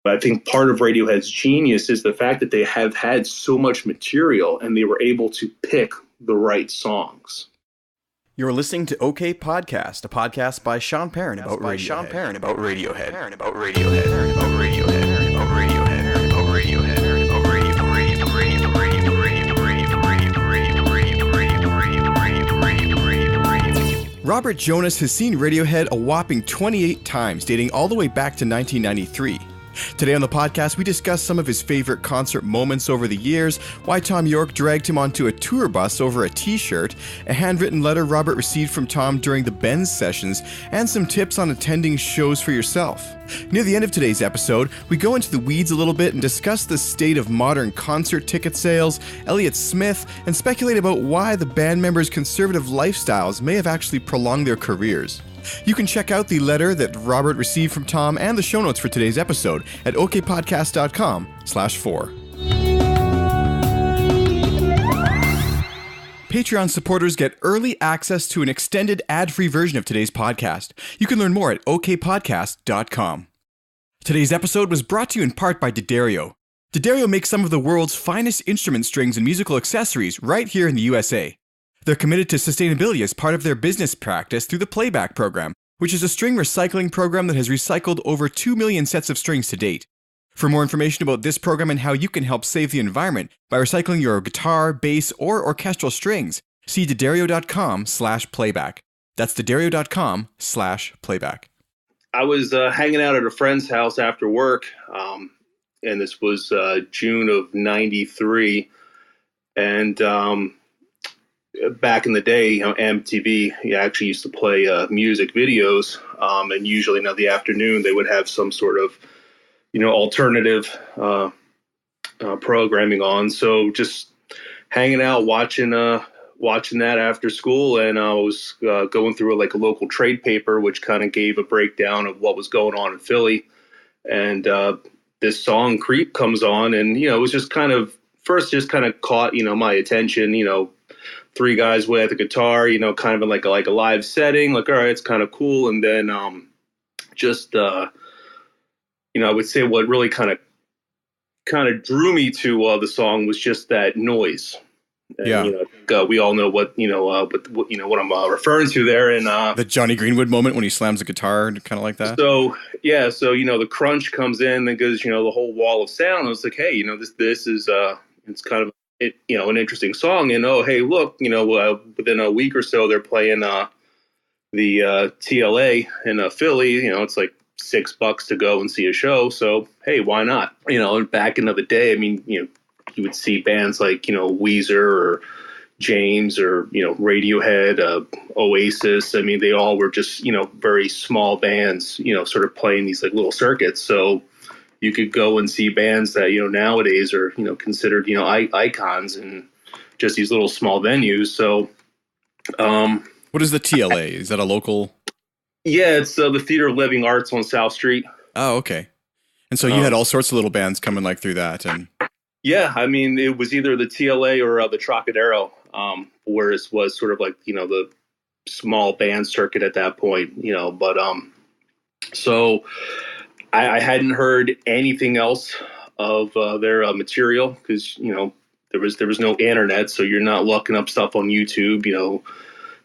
But I think part of Radiohead's genius is the fact that they have had so much material and they were able to pick the right songs. You're listening to OK Podcast, a podcast by Sean Perrin about Radiohead. About Radiohead. About Radiohead. About Radiohead. About Radiohead. About Radiohead. About Robert Jonas has seen Radiohead a whopping 28 times, dating all the way back to 1993. Today on the podcast, we discuss some of his favorite concert moments over the years, why Thom Yorke dragged him onto a tour bus over a t-shirt, a handwritten letter Robert received from Thom during the Benz sessions, and some tips on attending shows for yourself. Near the end of today's episode, we go into the weeds a little bit and discuss the state of modern concert ticket sales, Elliott Smith, and speculate about why the band members' conservative lifestyles may have actually prolonged their careers. You can check out the letter that Robert received from Thom and the show notes for today's episode at okpodcast.com/4. Patreon supporters get early access to an extended ad-free version of today's podcast. You can learn more at okpodcast.com. Today's episode was brought to you in part by D'Addario. D'Addario makes some of the world's finest instrument strings and musical accessories right here in the USA. They're committed to sustainability as part of their business practice through the Playback program, which is a string recycling program that has recycled over 2 million sets of strings to date. For more information about this program and how you can help save the environment by recycling your guitar, bass, or orchestral strings, see D'Addario.com/playback. That's D'Addario.com/playback. I was hanging out at a friend's house after work, and this was June of '93, and back in the day, MTV actually used to play music videos, and usually in the afternoon they would have some sort of, alternative programming on. So just hanging out, watching that after school, and I was going through a local trade paper, which kind of gave a breakdown of what was going on in Philly, and this song "Creep" comes on, and it was just kind of caught my attention. Three guys with a guitar, kind of in like a live setting, all right, it's kind of cool. And then I would say what really kind of drew me to the song was just that noise. And, yeah. We all know what what I'm referring to there. And the Johnny Greenwood moment when he slams the guitar, kind of like that. So the crunch comes in and goes, the whole wall of sound. I was like, hey, this is it's kind of an interesting song. And oh, hey, look, within a week or so they're playing the TLA in Philly. It's like $6 to go and see a show. So hey, why not? And back in the day, I mean, you would see bands like Weezer or James or Radiohead, Oasis. I mean, they all were just very small bands, sort of playing these little circuits. So you could go and see bands that, nowadays are, considered, icons in just these little small venues. So, what is the TLA? Is that a local? Yeah, it's the Theater of Living Arts on South Street. Oh, okay. And so you had all sorts of little bands coming through that. And yeah, I mean, it was either the TLA or the Trocadero, where it was sort of the small band circuit at that point, but so I hadn't heard anything else of their material because there was no internet, so you're not looking up stuff on YouTube.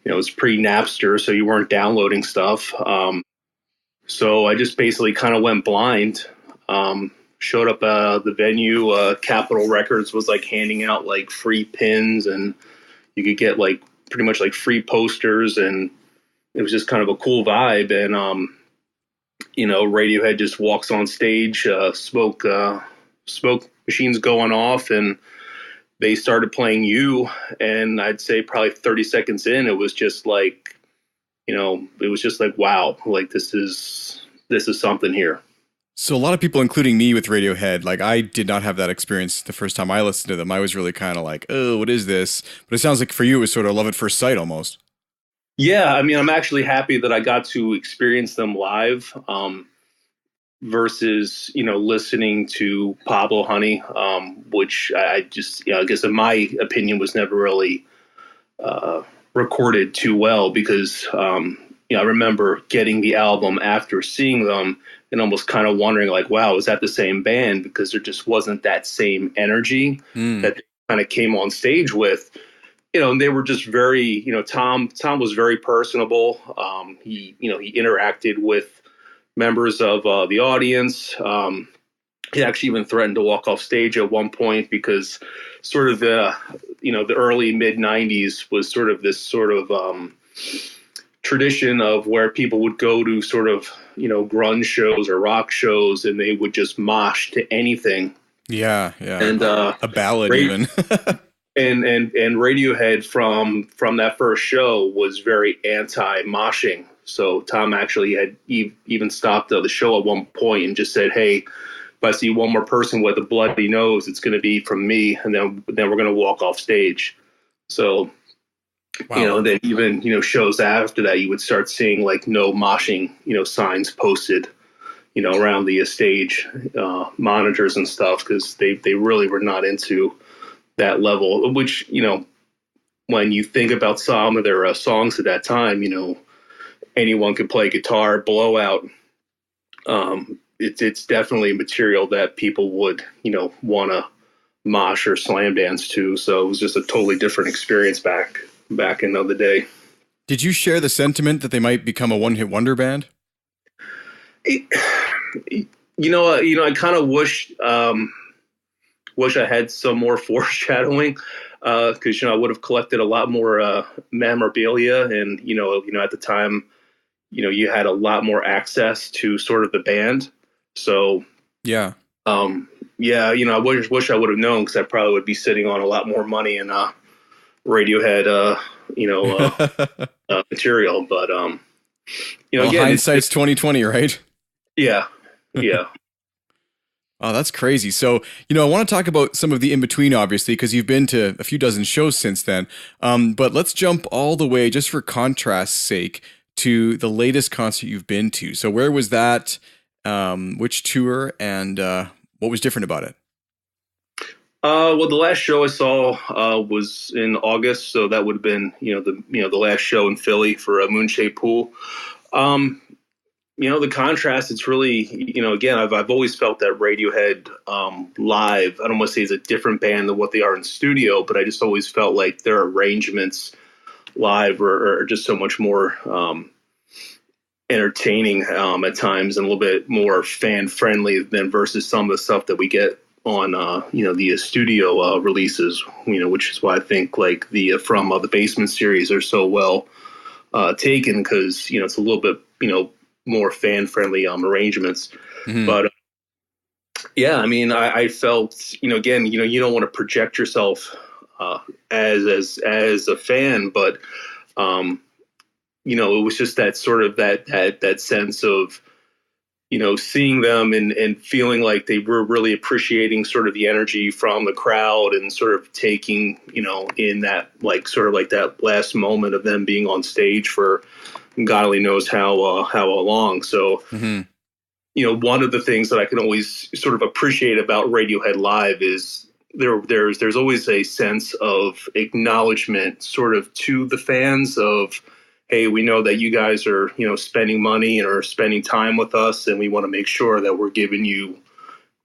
It's pre-Napster, so you weren't downloading stuff. So I just basically kind of went blind. Showed up the venue. Capitol Records was handing out free pins, and you could get pretty much free posters, and it was just kind of a cool vibe. And Radiohead just walks on stage, smoke machines going off, and they started playing You. And I'd say probably 30 seconds in, it was just wow, this is something here. So a lot of people, including me with Radiohead, I did not have that experience the first time I listened to them. I was really kind of oh, what is this? But it sounds like for you, it was sort of love at first sight almost. Yeah, I mean, I'm actually happy that I got to experience them live versus, listening to Pablo Honey, which I just, I guess in my opinion was never really recorded too well because, I remember getting the album after seeing them and almost kind of wondering like, wow, is that the same band? Because there just wasn't that same energy that they kind of came on stage with. And they were just very, Thom was very personable. He interacted with members of the audience. He actually even threatened to walk off stage at one point because sort of the early mid 90s was sort of this sort of tradition of where people would go to sort of, grunge shows or rock shows, and they would just mosh to anything. Yeah. And a ballad even. And Radiohead from that first show was very anti-moshing. So Thom actually had even stopped the show at one point and just said, "Hey, if I see one more person with a bloody nose, it's going to be from me, and then we're going to walk off stage." So, wow. Then even shows after that, you would start seeing like no moshing signs posted around the stage monitors and stuff, because they really were not into that level, which, when you think about some of their songs at that time, anyone could play guitar, blowout. It's definitely material that people would, want to mosh or slam dance to. So it was just a totally different experience back in the day. Did you share the sentiment that they might become a one-hit wonder band? I kind of wish I had some more foreshadowing, because I would have collected a lot more memorabilia, and at the time, you had a lot more access to sort of the band. So yeah, I wish I would have known, because I probably would be sitting on a lot more money in Radiohead, material. But well, again, hindsight's 2020, right? Yeah. Oh, that's crazy. So, I want to talk about some of the in-between, obviously, because you've been to a few dozen shows since then. But let's jump all the way, just for contrast's sake, to the latest concert you've been to. So where was that? Which tour? And what was different about it? Well, the last show I saw was in August. So that would have been, the last show in Philly for a Moonshaped Pool. The contrast, it's really, again, I've always felt that Radiohead live, I don't want to say is a different band than what they are in studio, but I just always felt like their arrangements live are just so much more entertaining at times, and a little bit more fan friendly than versus some of the stuff that we get on, the studio releases, which is why I think like the from the Basement series are so well taken, because, it's a little bit, more fan-friendly arrangements. Mm-hmm. But I felt, again, you don't want to project yourself as a fan, but it was just that sort of that sense of, seeing them and feeling like they were really appreciating sort of the energy from the crowd, and sort of taking, in that like sort of like that last moment of them being on stage for God only knows how long. So, mm-hmm. One of the things that I can always sort of appreciate about Radiohead live is there's always a sense of acknowledgement sort of to the fans of, hey, we know that you guys are, spending money and are spending time with us, and we want to make sure that we're giving you,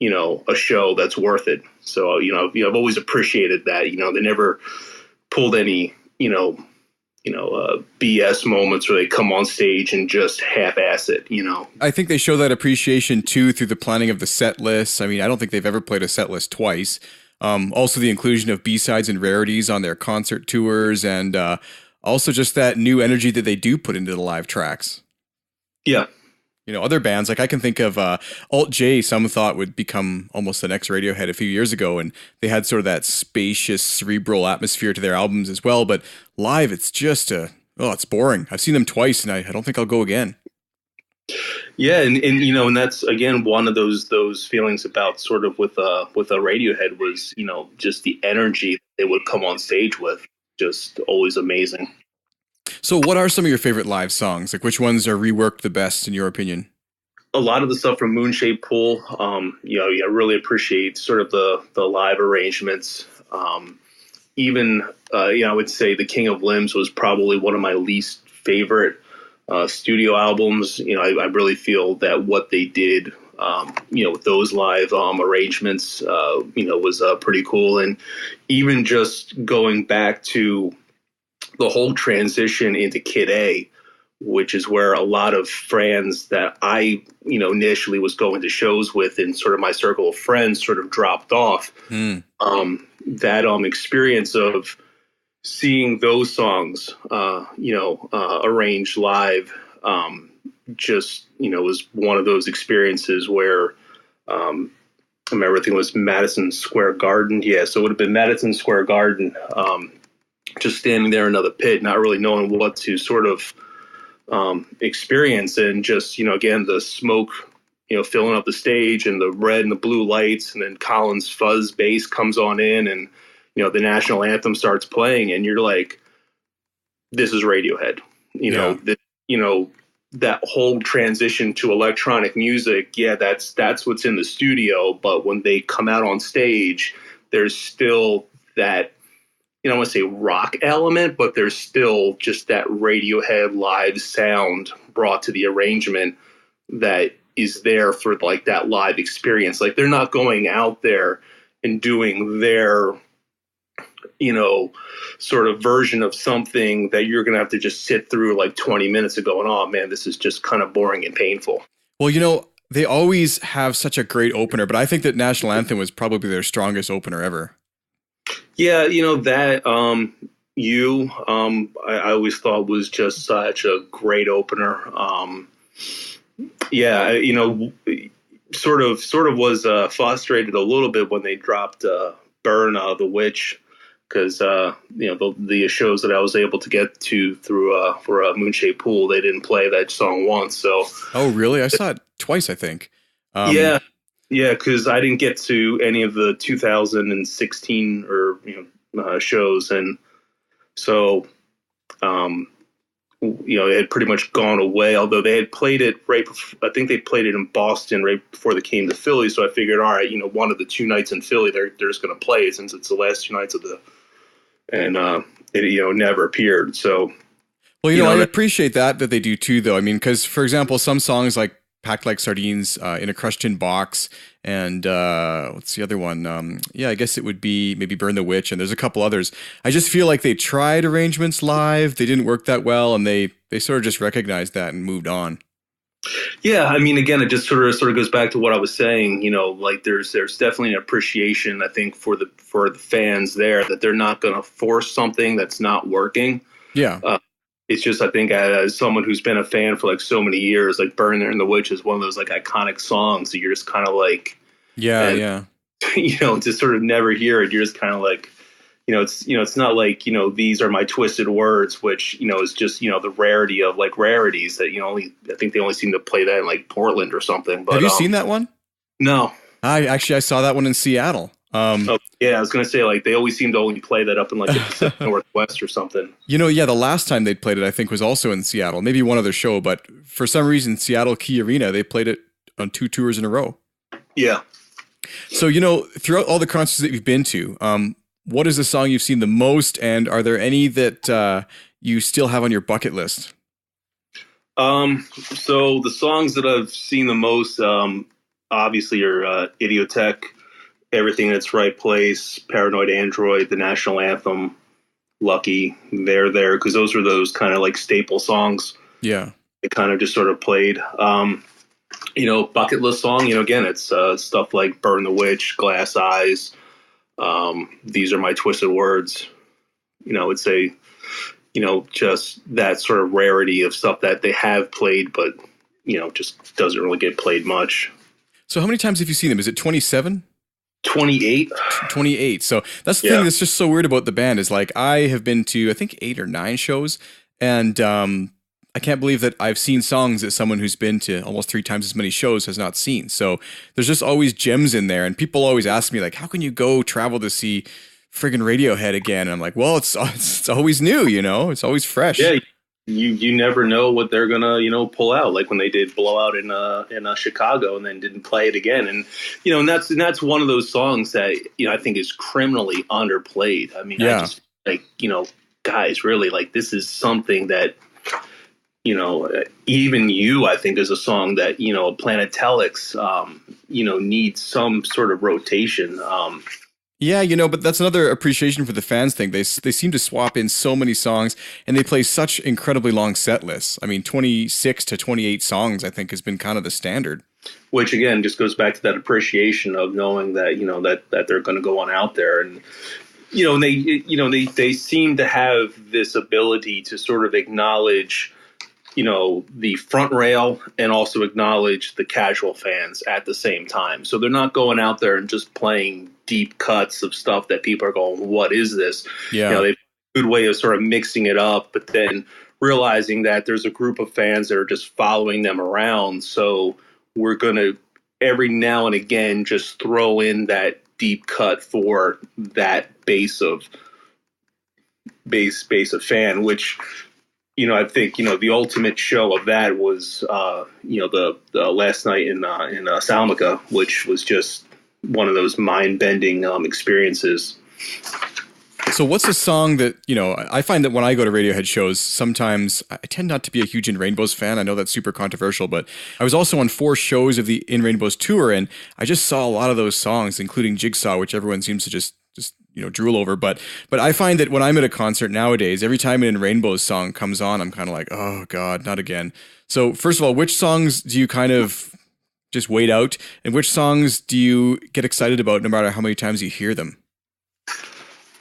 a show that's worth it. So, I've always appreciated that. They never pulled any, BS moments where they come on stage and just half-ass it, I think they show that appreciation too through the planning of the set lists. I mean, I don't think they've ever played a set list twice. Also the inclusion of B-sides and rarities on their concert tours, and also just that new energy that they do put into the live tracks. Yeah. Other bands, like I can think of Alt J, some thought would become almost the next Radiohead a few years ago, and they had sort of that spacious, cerebral atmosphere to their albums as well. But live, it's just it's boring. I've seen them twice, and I don't think I'll go again. Yeah, and that's again one of those feelings about sort of with a Radiohead was just the energy they would come on stage with, just always amazing. So what are some of your favorite live songs? Like, which ones are reworked the best in your opinion? A lot of the stuff from Moonshaped Pool, I really appreciate sort of the live arrangements. Even, I would say The King of Limbs was probably one of my least favorite studio albums. I really feel that what they did, with those live arrangements, was pretty cool. And even just going back to the whole transition into Kid A, which is where a lot of friends that I, initially was going to shows with and sort of my circle of friends sort of dropped off. That experience of seeing those songs, arranged live, was one of those experiences where I remember I think it was Madison Square Garden. Yeah, so it would have been Madison Square Garden, just standing there in another pit, not really knowing what to sort of experience. And just, again, the smoke, filling up the stage and the red and the blue lights. And then Colin's fuzz bass comes on in and, the national anthem starts playing and you're like, this is Radiohead, that whole transition to electronic music. Yeah, that's what's in the studio. But when they come out on stage, there's still that, I don't want to say rock element, but there's still just that Radiohead live sound brought to the arrangement that is there for like that live experience. Like they're not going out there and doing their, sort of version of something that you're going to have to just sit through like 20 minutes of going, oh man, this is just kind of boring and painful. Well, they always have such a great opener, but I think that National Anthem was probably their strongest opener ever. Yeah, that I always thought was just such a great opener. Sort of was frustrated a little bit when they dropped Burn the Witch, because the shows that I was able to get to through for Moonshade Pool, they didn't play that song once. So oh really? I saw it twice, I think. Yeah, because I didn't get to any of the 2016 shows, and so it had pretty much gone away. Although they had played it I think they played it in Boston right before they came to Philly. So I figured, all right, one of the 2 nights in Philly, they're just going to play it since it's the last 2 nights of and it never appeared. So well, I appreciate that they do too, though. I mean, because for example, some songs like Packed Like Sardines, In a Crushed Tin Box, and what's the other one? I guess it would be maybe Burn the Witch, and there's a couple others. I just feel like they tried arrangements live, they didn't work that well, and they sort of just recognized that and moved on. Yeah, I mean, again, it just sort of goes back to what I was saying. Like there's definitely an appreciation, I think, for the fans there, that they're not going to force something that's not working. Yeah. It's just, I think, as someone who's been a fan for like so many years, like Burn the Witch is one of those like iconic songs that you're just kind of like, yeah. To sort of never hear it, you're just kind of like, it's not like, these are my twisted words, which, is just, the rarity of like rarities that, I think they only seem to play that in like Portland or something. But have you seen that one? No. I saw that one in Seattle. Yeah, I was going to say, like, they always seem to only play that up in like the Pacific Northwest or something. The last time they'd played it, I think, was also in Seattle, maybe one other show, but for some reason, Seattle Key Arena, they played it on 2 tours in a row. Yeah. So, throughout all the concerts that you've been to, what is the song you've seen the most, and are there any that you still have on your bucket list? So the songs that I've seen the most, obviously, are Idiotech, Everything in Its Right Place, Paranoid Android, the National Anthem, Lucky, There, because those are those kind of like staple songs. Yeah. It kind of just sort of played. Bucket list song, again, it's stuff like Burn the Witch, Glass Eyes, These Are My Twisted Words. It's a, just that sort of rarity of stuff that they have played, but, just doesn't really get played much. So how many times have you seen them? Is it 27? 28. 28. So that's the thing that's just so weird about the band is like I have been to I think 8 or 9 shows, and I can't believe that I've seen songs that someone who's been to almost 3 times as many shows has not seen. So there's just always gems in there, and people always ask me like, how can you go travel to see friggin' Radiohead again? And I'm like, well, it's always new, it's always fresh. Yeah. You never know what they're gonna pull out, like when they did Blowout in Chicago and then didn't play it again, and and that's one of those songs that I think is criminally underplayed. I mean, I just like guys, really, like this is something that Even You, I think, is a song that, Planet Telex, needs some sort of rotation. Yeah, but that's another appreciation for the fans thing. They seem to swap in so many songs, and they play such incredibly long set lists. I mean, 26 to 28 songs, I think, has been kind of the standard. Which again just goes back to that appreciation of knowing that that they're going to go on out there, and they seem to have this ability to sort of acknowledge the front rail and also acknowledge the casual fans at the same time. So they're not going out there and just playing deep cuts of stuff that people are going, what is this? Yeah. They've a good way of sort of mixing it up, but then realizing that there's a group of fans that are just following them around. So we're going to every now and again just throw in that deep cut for that base of fan, which I think the ultimate show of that was the last night in Salmica, which was just one of those mind-bending experiences. So what's a song that, I find that when I go to Radiohead shows, sometimes I tend not to be a huge In Rainbows fan. I know that's super controversial, but I was also on 4 shows of the In Rainbows tour, and I just saw a lot of those songs, including Jigsaw, which everyone seems to just drool over. But I find that when I'm at a concert nowadays, every time an In Rainbows song comes on, I'm kind of like, oh God, not again. So first of all, which songs do you kind of just wait out, and which songs do you get excited about no matter how many times you hear them?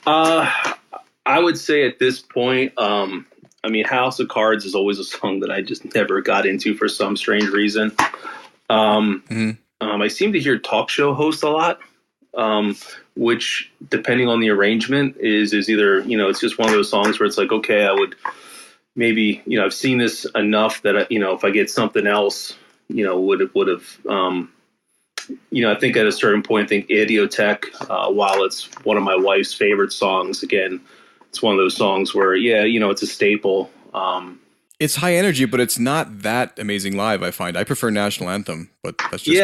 I would say at this point, House of Cards is always a song that I just never got into for some strange reason. I seem to hear talk show host a lot, which, depending on the arrangement, is either, it's just one of those songs where it's like, okay, I would maybe, I've seen this enough that, if I get something else, would have, I think at a certain point, I think Idiotech, while it's one of my wife's favorite songs, again, it's one of those songs where, it's a staple. It's high energy, but it's not that amazing live, I find. I prefer National Anthem, but that's just me.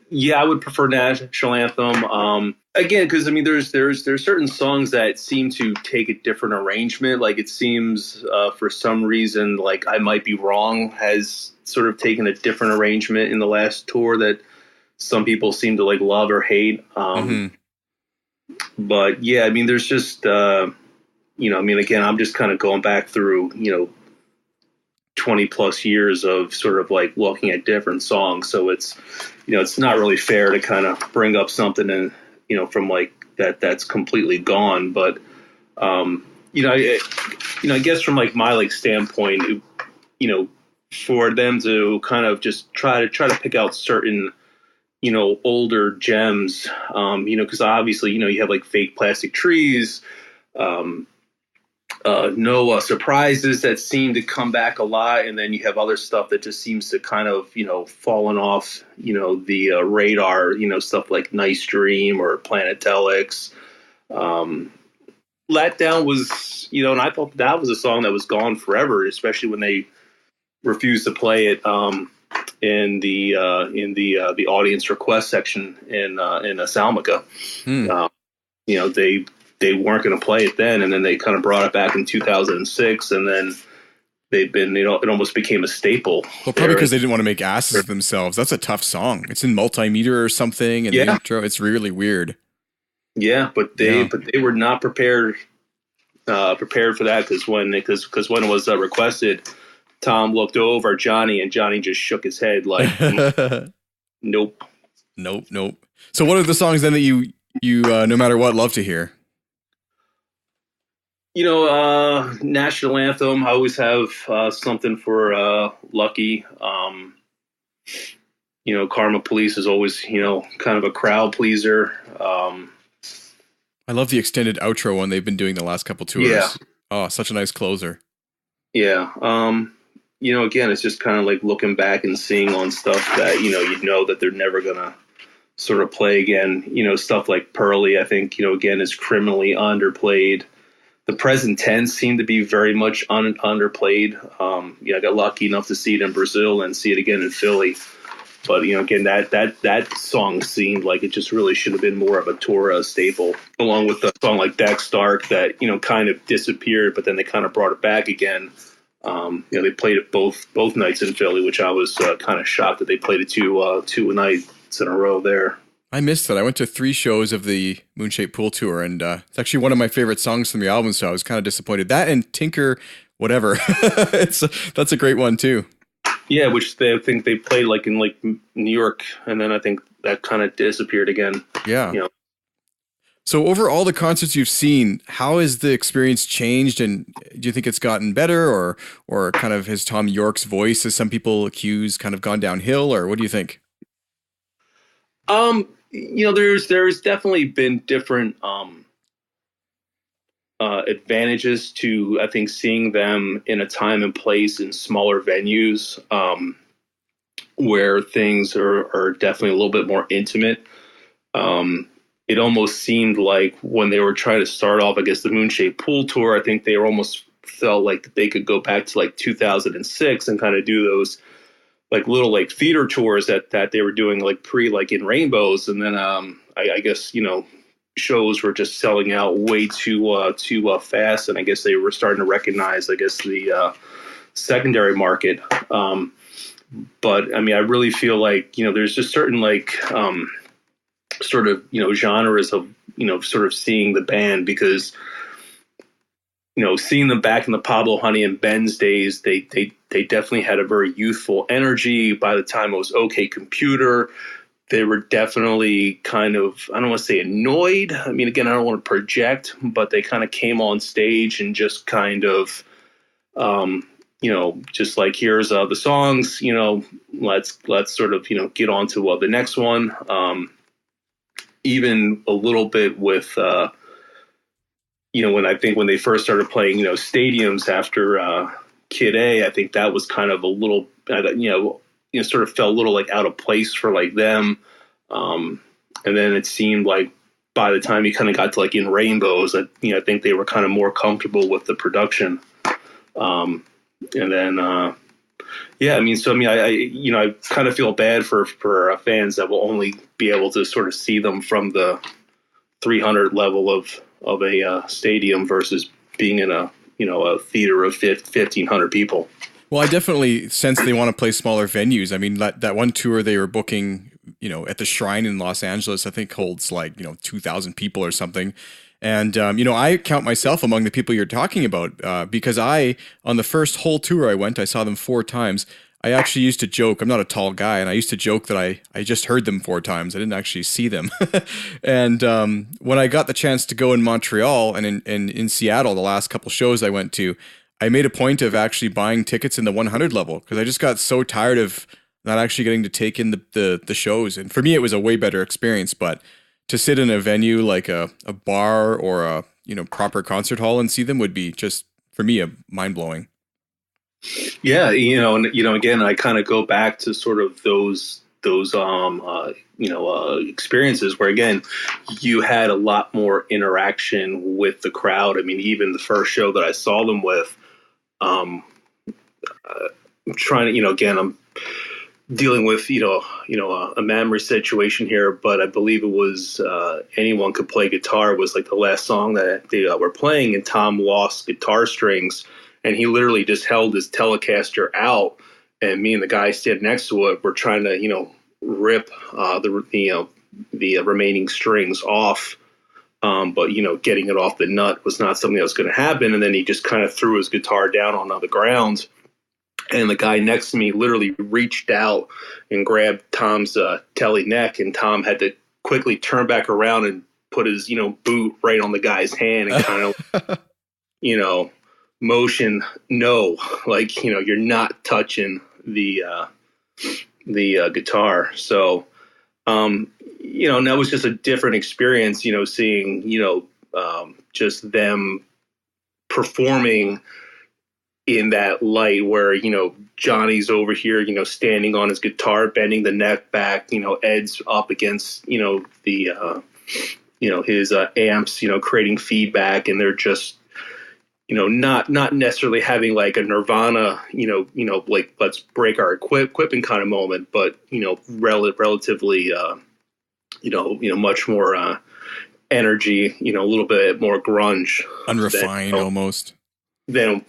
Yeah, I would prefer National Anthem. Again, because there's certain songs that seem to take a different arrangement. Like it seems for some reason, like I Might Be Wrong has sort of taken a different arrangement in the last tour that some people seem to like love or hate. But yeah, there's just again, I'm just kind of going back through 20 plus years of sort of like looking at different songs. So it's, it's not really fair to kind of bring up something and, from like that's completely gone. But, I guess from like my like standpoint, for them to kind of just try to pick out certain, older gems, because obviously, you have like Fake Plastic Trees, no surprises that seem to come back a lot, and then you have other stuff that just seems to kind of fallen off the radar, stuff like Nice Dream or Planet Telex. Letdown was and I thought that was a song that was gone forever, especially when they refused to play it in the audience request section in Salmica. They weren't going to play it then, and then they kind of brought it back in 2006, and then they've been, it almost became a staple. Well, probably because they didn't want to make asses of themselves. That's a tough song. It's in multimeter or something, and the intro, it's really weird. Yeah, but they were not prepared for that, because when it was requested, Tom looked over at Johnny, and Johnny just shook his head like, nope. So what are the songs then that you no matter what love to hear? National Anthem. I always have something for Lucky. Karma Police is always, kind of a crowd pleaser. I love the extended outro one they've been doing the last couple tours. Yeah. Oh, such a nice closer. Yeah. Again, it's just kind of like looking back and seeing on stuff that, that they're never going to sort of play again. Stuff like Pearly, I think, again, is criminally underplayed. The Present Tense seemed to be very much underplayed. I got lucky enough to see it in Brazil and see it again in Philly. But, again, that song seemed like it just really should have been more of a tour staple, along with a song like Dex Stark that, kind of disappeared, but then they kind of brought it back again. They played it both nights in Philly, which I was kind of shocked that they played it two nights in a row there. I missed that. I went to 3 shows of the Moonshaped Pool Tour, and it's actually one of my favorite songs from the album, so I was kind of disappointed. That and Tinker, whatever. That's a great one, too. Yeah, which I think they played like in like New York, and then I think that kind of disappeared again. Yeah. So over all the concerts you've seen, how has the experience changed, and do you think it's gotten better, or kind of has Thom Yorke's voice, as some people accuse, kind of gone downhill, or what do you think? There's definitely been different advantages to, I think, seeing them in a time and place in smaller venues, where things are definitely a little bit more intimate. It almost seemed like when they were trying to start off, I guess, the Moonshaped Pool Tour, I think they almost felt like they could go back to like 2006 and kind of do those like little like theater tours that they were doing like like in Rainbows. And then I guess, shows were just selling out way too fast. And I guess they were starting to recognize, I guess, the secondary market. But I mean, I really feel like, there's just certain like sort of, genres of, sort of seeing the band, because, seeing them back in the Pablo Honey and Ben's days, they definitely had a very youthful energy. By the time it was OK Computer, they were definitely kind of, I don't want to say annoyed. I mean, again, I don't want to project, but they kind of came on stage and just kind of, just like, here's the songs, let's sort of, get on to the next one. Even a little bit with, when they first started playing, stadiums after Kid A, I think that was kind of a little, sort of felt a little like out of place for like them. And then it seemed like by the time you kind of got to like in Rainbows, I think they were kind of more comfortable with the production. And then, I kind of feel bad for fans that will only be able to sort of see them from the 300 level of a stadium versus being in a theater of 1,500 people. Well, I definitely sense they want to play smaller venues. I mean, that one tour they were booking, at the Shrine in Los Angeles, I think holds like, 2,000 people or something. And, I count myself among the people you're talking about, because on the first whole tour I went, I saw them 4 times. I actually used to joke, I'm not a tall guy, and I used to joke that I just heard them 4 times. I didn't actually see them. And when I got the chance to go in Montreal and in Seattle, the last couple shows I went to, I made a point of actually buying tickets in the 100 level, because I just got so tired of not actually getting to take in the shows. And for me, it was a way better experience. But to sit in a venue like a bar or a proper concert hall and see them would be just, for me, a mind-blowing. Yeah, again, I kind of go back to sort of those experiences where, again, you had a lot more interaction with the crowd. I mean, even the first show that I saw them with, I'm trying to, again, I'm dealing with, a memory situation here, but I believe it was Anyone Could Play Guitar was like the last song that they were playing, and Tom lost guitar strings. And he literally just held his Telecaster out, and me and the guy standing next to it were trying to, rip the remaining strings off. But getting it off the nut was not something that was going to happen. And then he just kind of threw his guitar down on the ground, and the guy next to me literally reached out and grabbed Tom's telly neck, and Tom had to quickly turn back around and put his boot right on the guy's hand and kind of motion, no, like, you're not touching the guitar. So, and that was just a different experience, seeing, just them performing in that light where, Johnny's over here, standing on his guitar, bending the neck back, Ed's up against, the, his amps, creating feedback, and they're just, not necessarily having like a Nirvana, like let's break our equipment kind of moment, but relatively, much more energy, a little bit more grunge, unrefined almost. than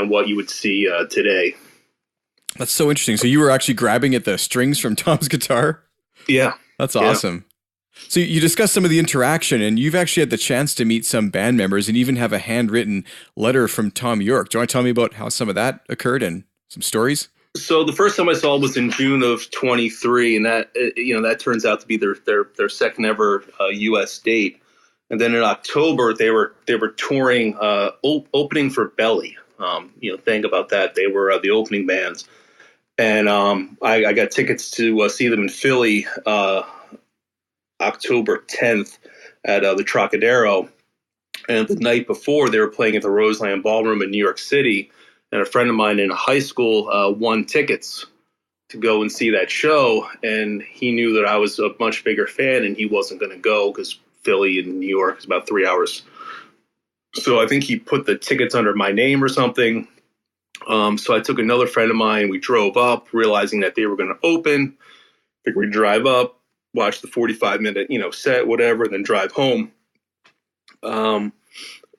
what you would see today. That's so interesting. So you were actually grabbing at the strings from Tom's guitar? Yeah. That's awesome. So you discussed some of the interaction, and you've actually had the chance to meet some band members and even have a handwritten letter from Thom Yorke. Do you want to tell me about how some of that occurred and some stories? So the first time I saw was in June of 23, and that turns out to be their second ever U.S. date. And then in October they were touring, opening for Belly. Think about that. They were the opening bands, and I got tickets to see them in Philly October 10th at the Trocadero. And the night before, they were playing at the Roseland Ballroom in New York City. And a friend of mine in high school won tickets to go and see that show. And he knew that I was a much bigger fan, and he wasn't going to go because Philly and New York is about 3 hours. So I think he put the tickets under my name or something. So I took another friend of mine. We drove up, realizing that they were going to open. I think we'd drive up, watch the 45-minute, set, whatever, and then drive home.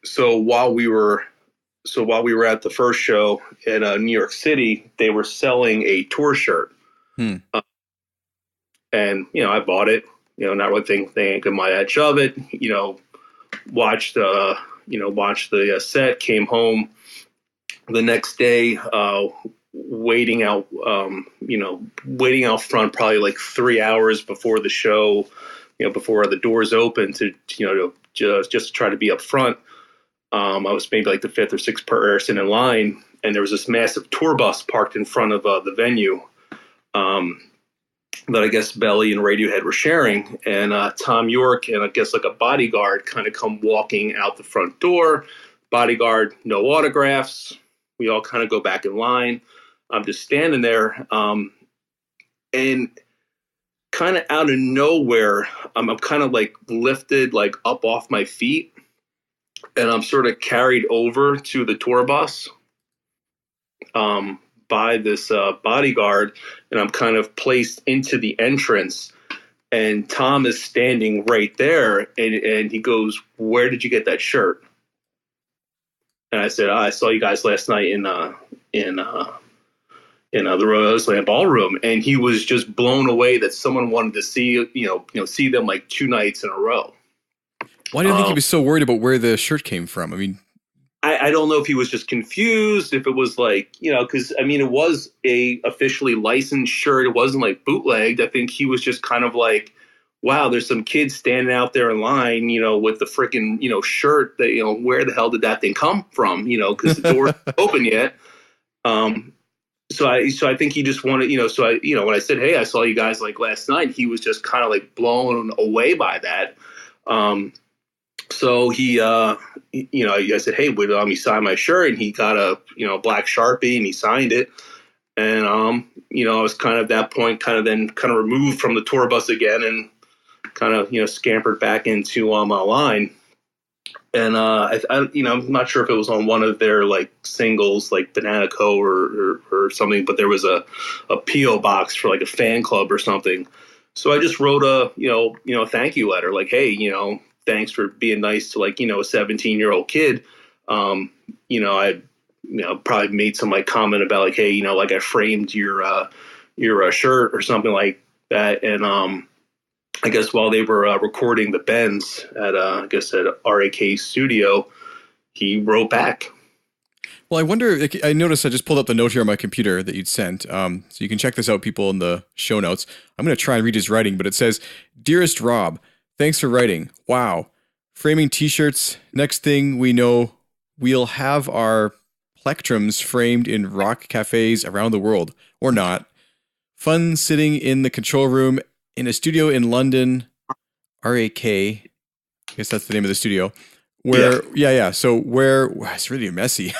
So while we were at the first show in New York City, they were selling a tour shirt. And I bought it. Not really thinking much of it. Watched the set. Came home the next day. Waiting out front probably like 3 hours before the show, before the doors open to just try to be up front. I was maybe like the fifth or sixth person in line, and there was this massive tour bus parked in front of the venue that I guess Belly and Radiohead were sharing. And Thom Yorke and I guess like a bodyguard kind of come walking out the front door. Bodyguard, no autographs. We all kind of go back in line. I'm just standing there, and kind of out of nowhere, I'm kind of like lifted like up off my feet, and I'm sort of carried over to the tour bus by this bodyguard, and I'm kind of placed into the entrance. And Tom is standing right there, and he goes, "Where did you get that shirt?" And I said, "I saw you guys last night in the Roseland Ballroom." And he was just blown away that someone wanted to see them like 2 nights in a row. Why do you think he was so worried about where the shirt came from? I mean, I don't know if he was just confused, if it was like, because it was a officially licensed shirt. It wasn't like bootlegged. I think he was just kind of like, wow, there's some kids standing out there in line, with the freaking, shirt that, where the hell did that thing come from? Because the door isn't open yet. So I think he just wanted, when I said, "Hey, I saw you guys like last night," he was just kind of like blown away by that. So he, I said, "Hey, would you sign my shirt?" And he got a, black Sharpie, and he signed it. And, I was kind of at that point, kind of removed from the tour bus again, and kind of, scampered back into my line. And I'm not sure if it was on one of their like singles, like Banana Co. or something, but there was a PO box for like a fan club or something. So I just wrote a thank you letter, like, "Hey, thanks for being nice to like a 17-year-old kid." I probably made some like comment about like, "Hey, like I framed your shirt" or something like that. And I guess while they were recording the Bends at RAK Studio, he wrote back. Well, I wonder, I noticed I just pulled up the note here on my computer that you'd sent. So you can check this out, people, in the show notes. I'm going to try and read his writing, but it says, "Dearest Rob, thanks for writing. Wow. Framing t-shirts. Next thing we know, we'll have our plectrums framed in rock cafes around the world. Or not. Fun sitting in the control room in a studio in London, RAK, I guess that's the name of the studio, where, so where, it's really messy,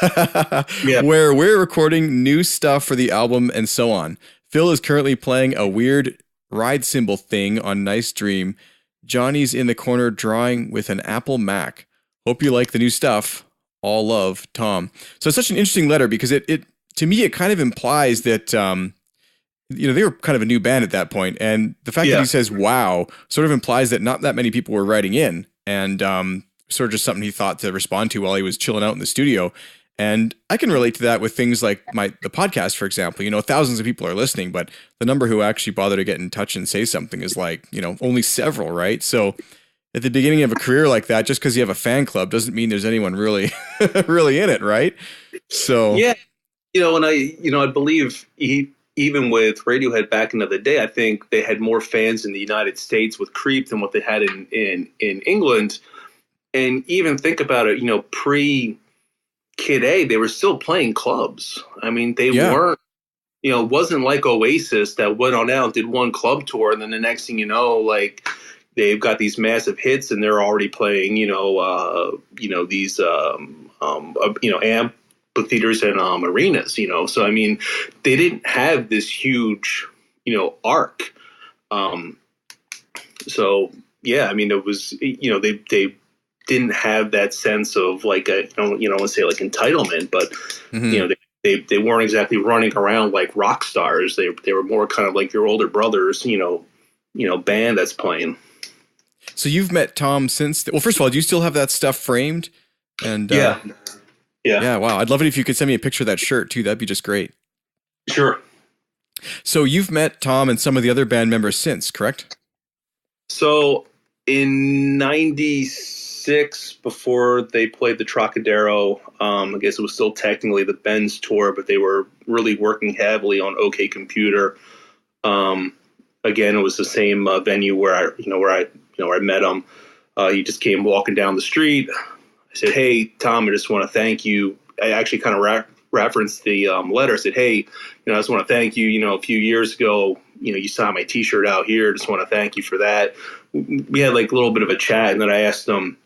where we're recording new stuff for the album and so on. Phil is currently playing a weird ride cymbal thing on Nice Dream. Johnny's in the corner drawing with an Apple Mac. Hope you like the new stuff. All love, Tom." So it's such an interesting letter because it to me, it kind of implies that, they were kind of a new band at that point, and the fact that he says "wow" sort of implies that not that many people were writing in, and sort of just something he thought to respond to while he was chilling out in the studio. And I can relate to that with things like the podcast, for example. Thousands of people are listening, but the number who actually bother to get in touch and say something is only several, right? So at the beginning of a career like that, just because you have a fan club doesn't mean there's anyone really, really in it, right? So yeah, and I believe even with Radiohead back into the day, I think they had more fans in the United States with Creep than what they had in England. And even think about it, pre Kid A, they were still playing clubs. I mean, they weren't, it wasn't like Oasis that went on out and did one club tour, and then the next thing you know, like they've got these massive hits and they're already playing, these amphitheaters and arenas. So I mean, they didn't have this huge, arc. So yeah, I mean, it was, they didn't have that sense of like a, let's say like entitlement, but they weren't exactly running around like rock stars. They were more kind of like your older brothers, band that's playing. So you've met Thom since. Well, first of all, do you still have that stuff framed? And yeah. Wow, I'd love it if you could send me a picture of that shirt too. That'd be just great. Sure. So you've met Thom and some of the other band members since, correct? So in '96, before they played the Trocadero, I guess it was still technically the Benz tour, but they were really working heavily on OK Computer. Again, it was the same venue where I met him. He just came walking down the street. I said, "Hey, Thom, I just want to thank you." I actually kind of referenced the letter. I said, "Hey, I just want to thank you. A few years ago, you saw my T-shirt out here. Just want to thank you for that." We had like a little bit of a chat, and then I asked him,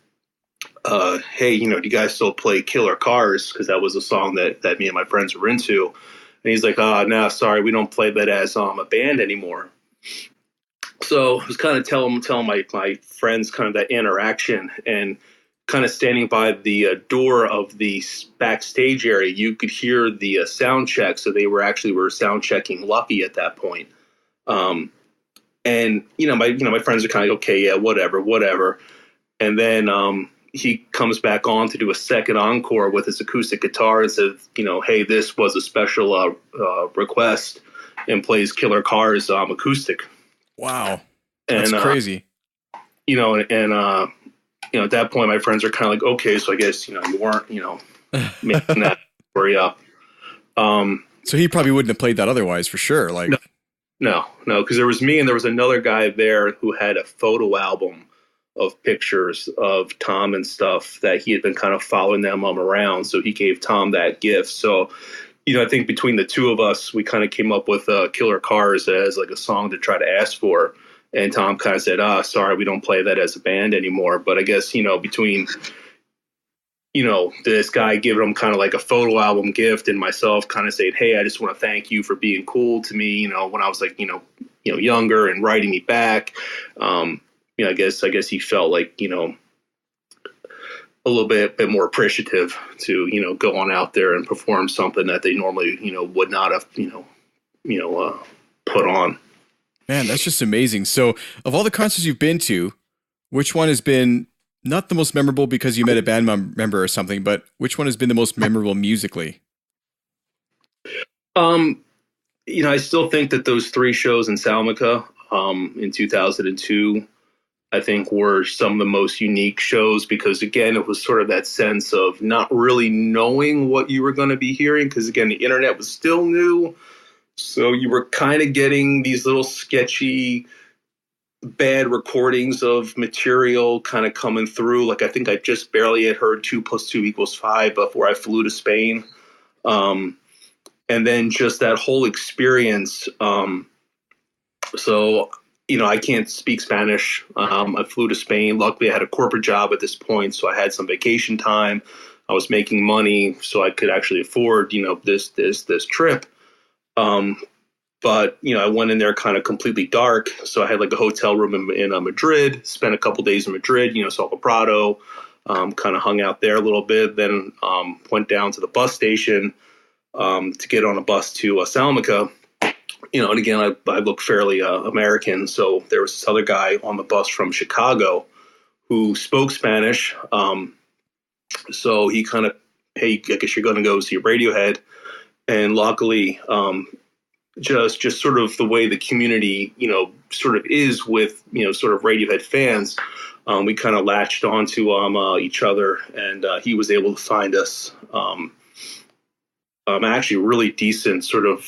"Hey, do you guys still play Killer Cars?" Because that was a song that me and my friends were into. And he's like, "Oh, no, sorry, we don't play that as a band anymore." So I was kind of telling my friends kind of that interaction, and kind of standing by the door of the backstage area, you could hear the sound check. So they were sound checking Lucky at that point. And my friends are kind of like, okay, yeah, whatever. And then he comes back on to do a second encore with his acoustic guitar and says, "Hey, this was a special request," and plays Killer Cars acoustic. Wow, that's crazy. At that point, my friends are kind of like, okay, so I guess you weren't making that story up. So he probably wouldn't have played that otherwise, for sure. Like, no, because there was me and there was another guy there who had a photo album of pictures of Thom and stuff that he had been kind of following them around. So he gave Thom that gift. So, I think between the two of us, we kind of came up with Killer Cars as like a song to try to ask for. And Thom kind of said, sorry, we don't play that as a band anymore. But I guess, between, this guy giving him kind of like a photo album gift and myself kind of saying, "Hey, I just want to thank you for being cool to me, when I was like, younger and writing me back." I guess he felt like, a little bit more appreciative to, go on out there and perform something that they normally, would not have, put on. Man, that's just amazing. So of all the concerts you've been to, which one has been not the most memorable because you met a band member or something, but which one has been the most memorable musically? I still think that those 3 shows in Salmica in 2002, I think were some of the most unique shows because, again, it was sort of that sense of not really knowing what you were going to be hearing because, again, the internet was still new. So you were kind of getting these little sketchy, bad recordings of material kind of coming through. Like I think I just barely had heard 2 + 2 = 5 before I flew to Spain. And then just that whole experience. So, I can't speak Spanish. I flew to Spain. Luckily, I had a corporate job at this point, so I had some vacation time. I was making money, so I could actually afford, this trip. But, I went in there kind of completely dark. So I had like a hotel room in Madrid, spent a couple days in Madrid, saw the Prado, kind of hung out there a little bit, then went down to the bus station to get on a bus to Salmica. And again, I look fairly American. So there was this other guy on the bus from Chicago who spoke Spanish. So he kind of hey, I guess you're going to go see Radiohead. And luckily, just sort of the way the community, sort of is with, sort of Radiohead fans, we kind of latched onto each other, and he was able to find us actually really decent sort of,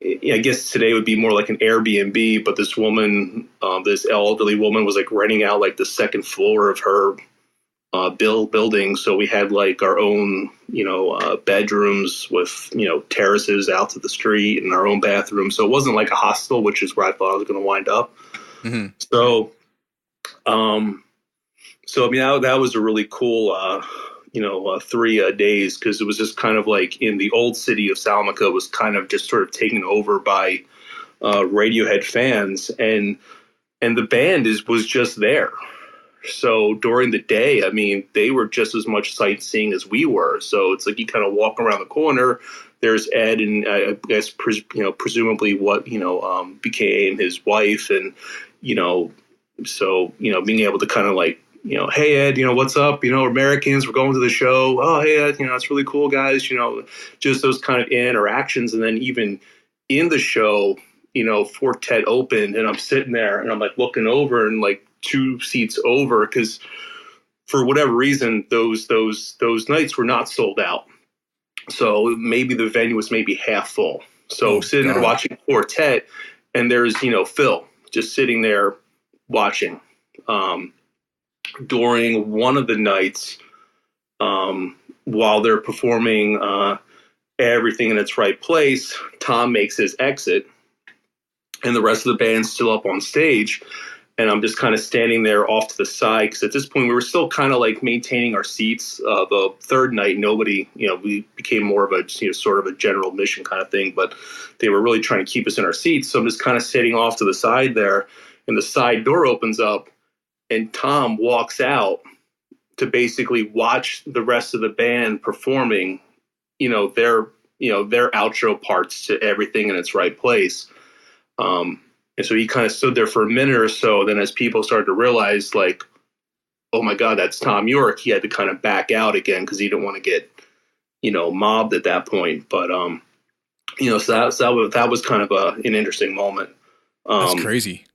I guess today would be more like an Airbnb, but this woman, this elderly woman was like renting out like the second floor of her building. So we had like our own, bedrooms with, terraces out to the street and our own bathroom. So it wasn't like a hostel, which is where I thought I was going to wind up. Mm-hmm. So, I mean, that was a really cool, 3 days, because it was just kind of like in the old city of Salmica was kind of just sort of taken over by Radiohead fans, and the band was just there. So during the day, I mean, they were just as much sightseeing as we were. So it's like you kind of walk around the corner. There's Ed, and I guess presumably what became his wife, and so being able to kind of like, hey Ed, what's up? We're Americans. We're going to the show. Oh hey Ed, it's really cool, guys. Just those kind of interactions, and then even in the show, Fortet opened, and I'm sitting there, and I'm like looking over, and like 2 seats over, because for whatever reason those nights were not sold out. So maybe the venue was maybe half full. So sitting there watching Fortet, and there's Phil just sitting there watching. During one of the nights, while they're performing Everything in Its Right Place, Thom makes his exit, and the rest of the band's still up on stage. And I'm just kind of standing there off to the side, because at this point we were still kind of like maintaining our seats. The third night, nobody, we became more of a sort of a general admission kind of thing, but they were really trying to keep us in our seats. So I'm just kind of sitting off to the side there, and the side door opens up, and Thom walks out to basically watch the rest of the band performing, their outro parts to Everything in Its Right Place. And so he kind of stood there for a minute or so. Then as people started to realize, like, oh my God, that's Thom Yorke, he had to kind of back out again, because he didn't want to get, mobbed at that point. But, so that was kind of an interesting moment. That's crazy.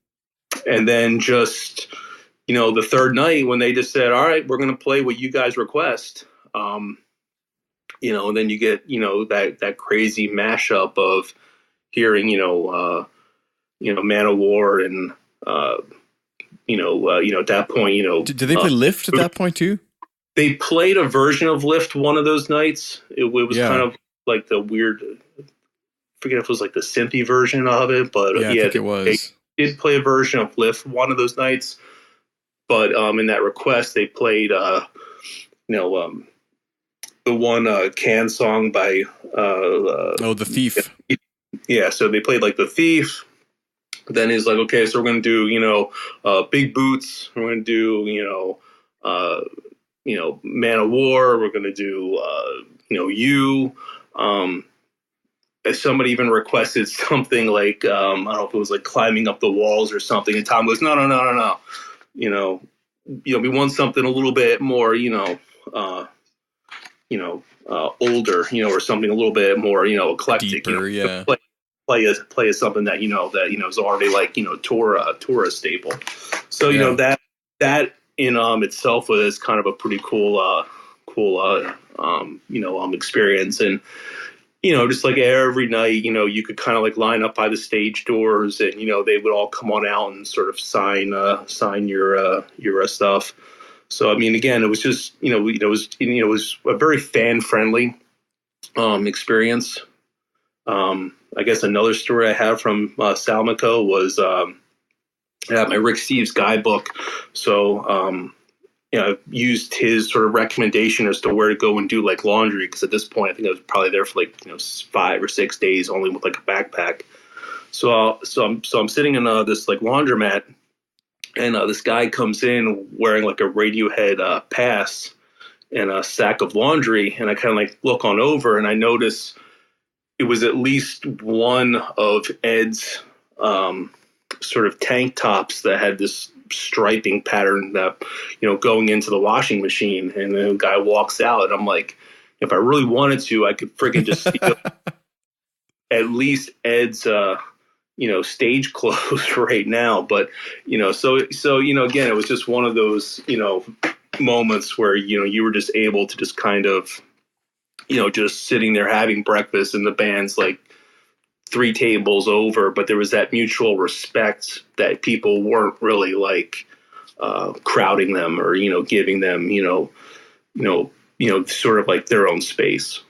And then just, the third night, when they just said, all right, we're going to play what you guys request. And then you get, that crazy mashup of hearing, Man of War, and at that point, Did they play Lift at that point too? They played a version of Lift one of those nights. It was kind of like the weird, I forget if it was like the synthy version of it, but I think it was. They did play a version of Lift one of those nights, but in that request they played the one Can song by The Thief. Yeah, so they played like The Thief. Then he's like, okay, so we're going to do, Big Boots. We're going to do, Man of War. We're going to do, You. Somebody even requested something like, I don't know if it was like Climbing Up the Walls or something. And Thom goes, no. We want something a little bit more, older, or something a little bit more, eclectic. Deeper, Play as something that is already like tour staple. So that in itself was kind of a pretty cool experience. And just like every night, you could kind of like line up by the stage doors, and they would all come on out and sort of sign your stuff. So I mean, again, it was just it was a very fan friendly experience. I guess another story I have from Salmico was I had my Rick Steves guidebook. So I used his sort of recommendation as to where to go and do like laundry, because at this point I think I was probably there for like 5 or 6 days only with like a backpack. So I'm sitting in this like laundromat, and this guy comes in wearing like a Radiohead pass and a sack of laundry, and I kind of like look on over, and I notice it was at least one of Ed's sort of tank tops that had this striping pattern that, going into the washing machine. And then the guy walks out, and I'm like, if I really wanted to, I could freaking just steal at least Ed's, stage clothes right now. But, again, it was just one of those, moments where, you were just able to just kind of, just sitting there having breakfast, and the band's like 3 tables over, but there was that mutual respect that people weren't really like crowding them or, giving them, sort of like their own space.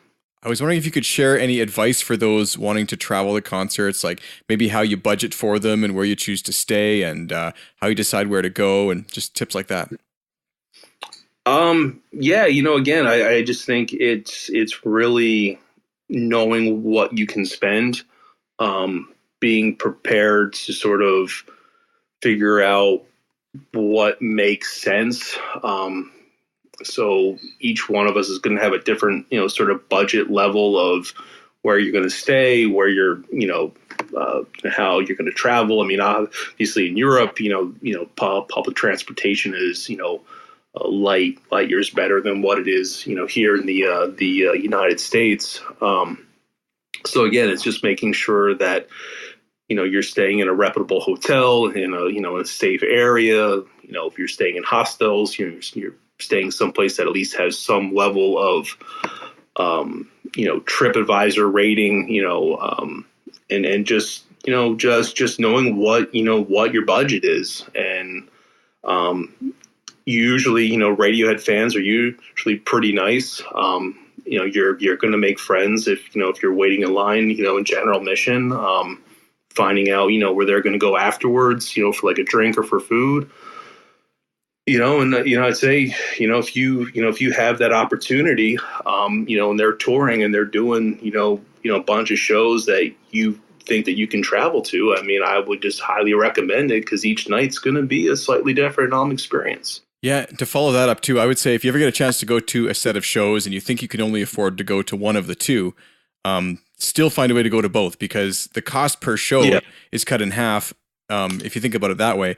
I was wondering if you could share any advice for those wanting to travel to concerts, like maybe how you budget for them and where you choose to stay, and how you decide where to go, and just tips like that. Yeah, again, I just think it's really knowing what you can spend, being prepared to sort of figure out what makes sense. So each one of us is going to have a different, sort of budget level of where you're going to stay, where you're, how you're going to travel. I mean, obviously in Europe, public transportation is, light years better than what it is, here in the United States. So again, it's just making sure that, you're staying in a reputable hotel in a safe area. If you're staying in hostels, you're staying someplace that at least has some level of, TripAdvisor rating, and just, just knowing what your budget is. And, usually, Radiohead fans are usually pretty nice. You're going to make friends if you're waiting in line, in general admission, finding out, where they're going to go afterwards, for like a drink or for food. I'd say, if you have that opportunity, and they're touring and they're doing, a bunch of shows that you think that you can travel to, I mean, I would just highly recommend it, because each night's going to be a slightly different experience. Yeah, to follow that up too, I would say if you ever get a chance to go to a set of shows and you think you can only afford to go to one of the two, still find a way to go to both, because the cost per show is cut in half, if you think about it that way,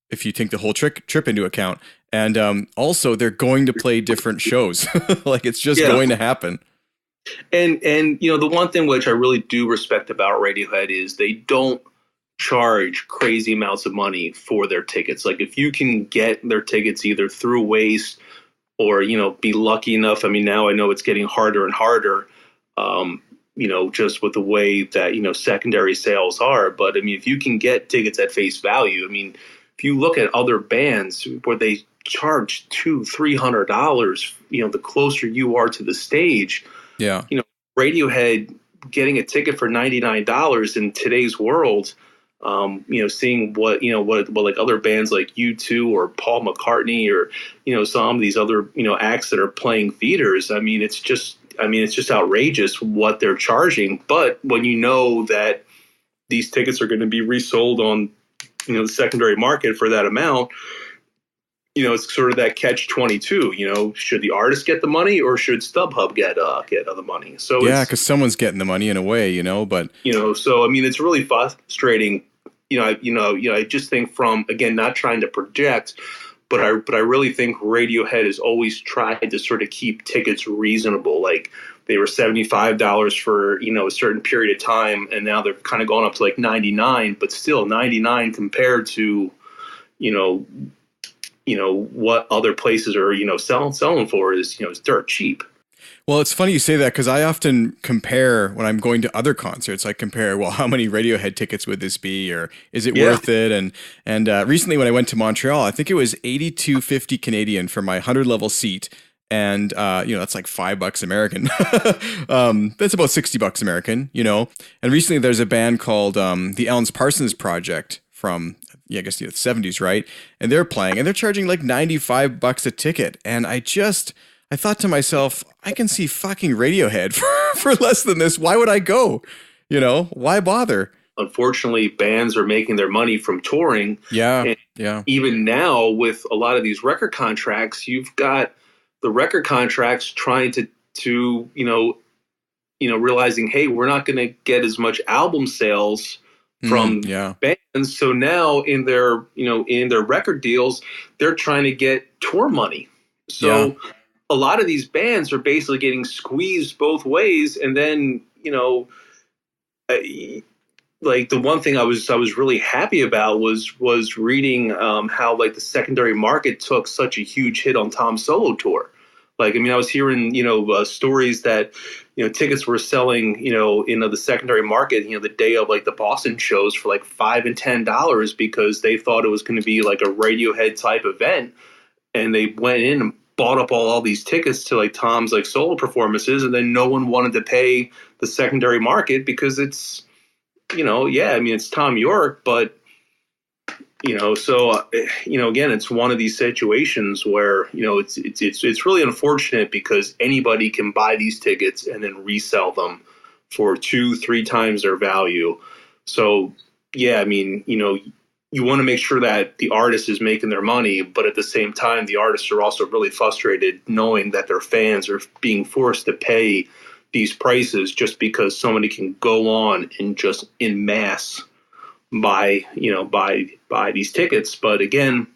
if you take the whole trip into account. And also, they're going to play different shows. Like, it's just going to happen. And the one thing which I really do respect about Radiohead is they don't charge crazy amounts of money for their tickets. Like, if you can get their tickets either through Waste or, be lucky enough. I mean, now I know it's getting harder and harder, just with the way that, secondary sales are. But I mean, if you can get tickets at face value, I mean, if you look at other bands where they charge $200-$300, the closer you are to the stage, Radiohead getting a ticket for $99 in today's world, seeing what like other bands like U2 or Paul McCartney or, some of these other, acts that are playing theaters. I mean, it's just outrageous what they're charging. But when you know that these tickets are going to be resold on, the secondary market for that amount, it's sort of that catch-22. Should the artist get the money, or should StubHub get the money? So yeah, because someone's getting the money in a way, but so I mean, it's really frustrating. I just think from, again, not trying to project, but I really think Radiohead has always tried to sort of keep tickets reasonable. Like, they were $75 for, a certain period of time, and now they're kind of going up to like $99, but still $99 compared to, what other places are, selling for is dirt cheap. Well, it's funny you say that, because I often compare when I'm going to other concerts. I compare, well, how many Radiohead tickets would this be, or is it worth it? And recently when I went to Montreal, I think it was $82.50 Canadian for my 100 level seat, and that's like $5 American. That's about $60 American, And recently there's a band called the Alan Parsons Project from, I guess the 70s, right? And they're playing, and they're charging like $95 a ticket, and I thought to myself, I can see fucking Radiohead for less than this. Why would I go? Why bother? Unfortunately, bands are making their money from touring. Yeah. Even now, with a lot of these record contracts, you've got the record contracts trying to realizing, hey, we're not going to get as much album sales from bands. So now in their record deals, they're trying to get tour money. So a lot of these bands are basically getting squeezed both ways. And then, like the one thing I was really happy about was reading how like the secondary market took such a huge hit on Tom's solo tour. Like, I mean, I was hearing, stories that, tickets were selling, in the secondary market, the day of like the Boston shows for like $5 and $10 because they thought it was going to be like a Radiohead type event. And they went in and bought up all these tickets to like Tom's like solo performances. And then no one wanted to pay the secondary market because it's, it's Thom Yorke, but, again, it's one of these situations where, it's really unfortunate because anybody can buy these tickets and then resell them for 2-3 times their value. So, yeah, I mean, you want to make sure that the artist is making their money, but at the same time, the artists are also really frustrated knowing that their fans are being forced to pay these prices just because somebody can go on and just en masse buy these tickets. But again,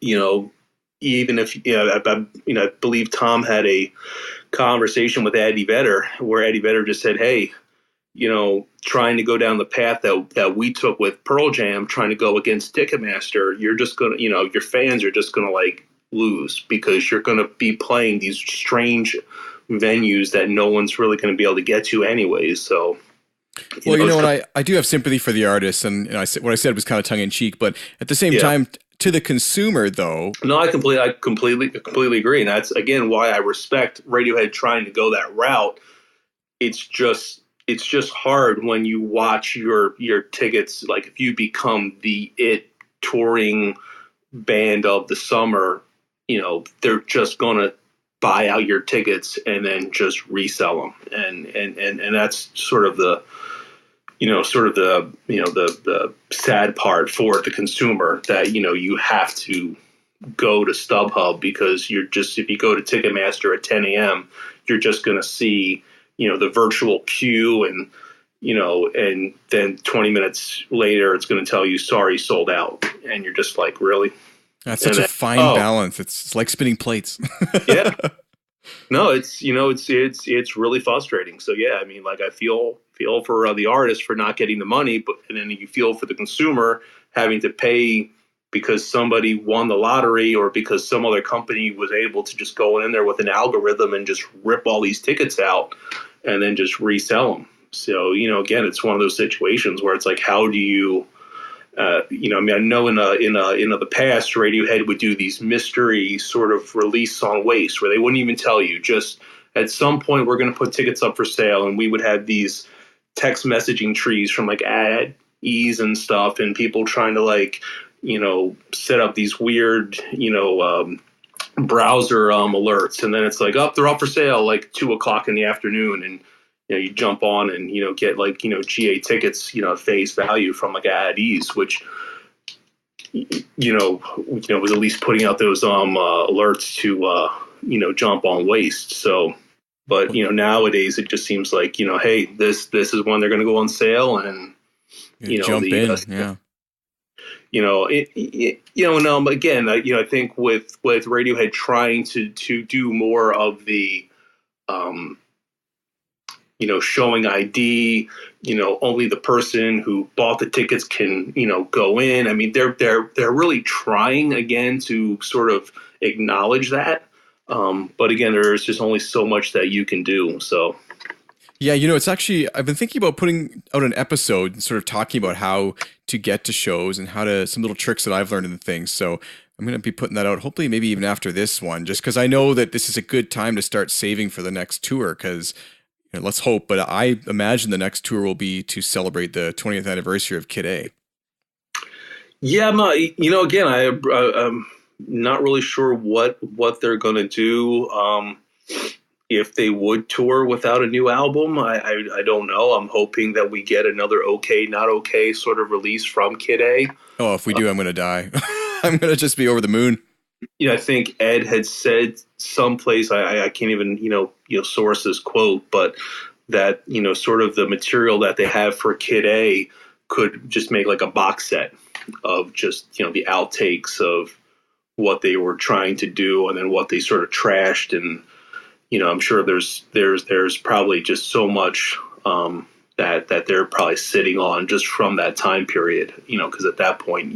even if I believe Tom had a conversation with Eddie Vedder where Eddie Vedder just said, hey, trying to go down the path that we took with Pearl Jam, trying to go against Ticketmaster, you're just gonna, your fans are just gonna like lose because you're gonna be playing these strange venues that no one's really going to be able to get to anyways. So, I do have sympathy for the artists, and what I said was kind of tongue in cheek, but at the same time, to the consumer, though. No, I completely agree, and that's again why I respect Radiohead trying to go that route. It's just hard when you watch your tickets. Like if you become the touring band of the summer, they're just gonna buy out your tickets and then just resell them. And that's sort of the sad part for the consumer that, you have to go to StubHub because if you go to Ticketmaster at 10 a.m., you're just going to see, the virtual queue and then 20 minutes later, it's going to tell you, sorry, sold out. And you're just like, really? That's such a fine balance. It's like spinning plates. Yeah. No, it's really frustrating. So yeah, I mean, like I feel for the artist for not getting the money, and then you feel for the consumer having to pay because somebody won the lottery or because some other company was able to just go in there with an algorithm and just rip all these tickets out and then just resell them. So again, it's one of those situations where it's like, how do you? I know in the past, Radiohead would do these mystery sort of release on Waste where they wouldn't even tell you. Just at some point, we're going to put tickets up for sale, and we would have these text messaging trees from like ad ease and stuff, and people trying to like set up these weird browser alerts, and then it's like, they're up for sale like 2:00 in the afternoon, and you jump on and, get like, GA tickets, face value from like at ease, which, was at least putting out those alerts to, jump on Waste. So, but, nowadays it just seems like, hey, this is when they're going to go on sale and, jump in. Yeah. Again, I think with Radiohead trying to do more of the, showing ID, only the person who bought the tickets can, go in. I mean, they're really trying again to sort of acknowledge that. But again, there's just only so much that you can do. So. Yeah, it's actually, I've been thinking about putting out an episode and sort of talking about how to get to shows and some little tricks that I've learned and things. So I'm going to be putting that out, hopefully maybe even after this one, just because I know that this is a good time to start saving for the next tour because let's hope, but I imagine the next tour will be to celebrate the 20th anniversary of Kid A. Yeah, again, I'm not really sure what they're going to do. If they would tour without a new album, I don't know. I'm hoping that we get another okay, not okay sort of release from Kid A. Oh, if we do, I'm going to die. I'm going to just be over the moon. I think Ed had said someplace, I can't even, source this quote, but that, sort of the material that they have for Kid A could just make like a box set of just, the outtakes of what they were trying to do and then what they sort of trashed. And, I'm sure there's probably just so much that they're probably sitting on just from that time period, because at that point,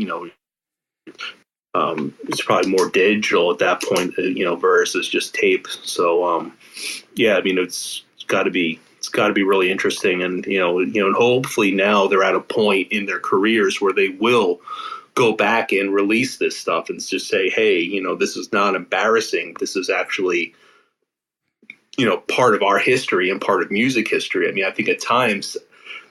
it's probably more digital at that point, versus just tape. So, yeah, I mean, it's got to be really interesting. And, and hopefully now they're at a point in their careers where they will go back and release this stuff and just say, hey, this is not embarrassing. This is actually, part of our history and part of music history. I mean, I think at times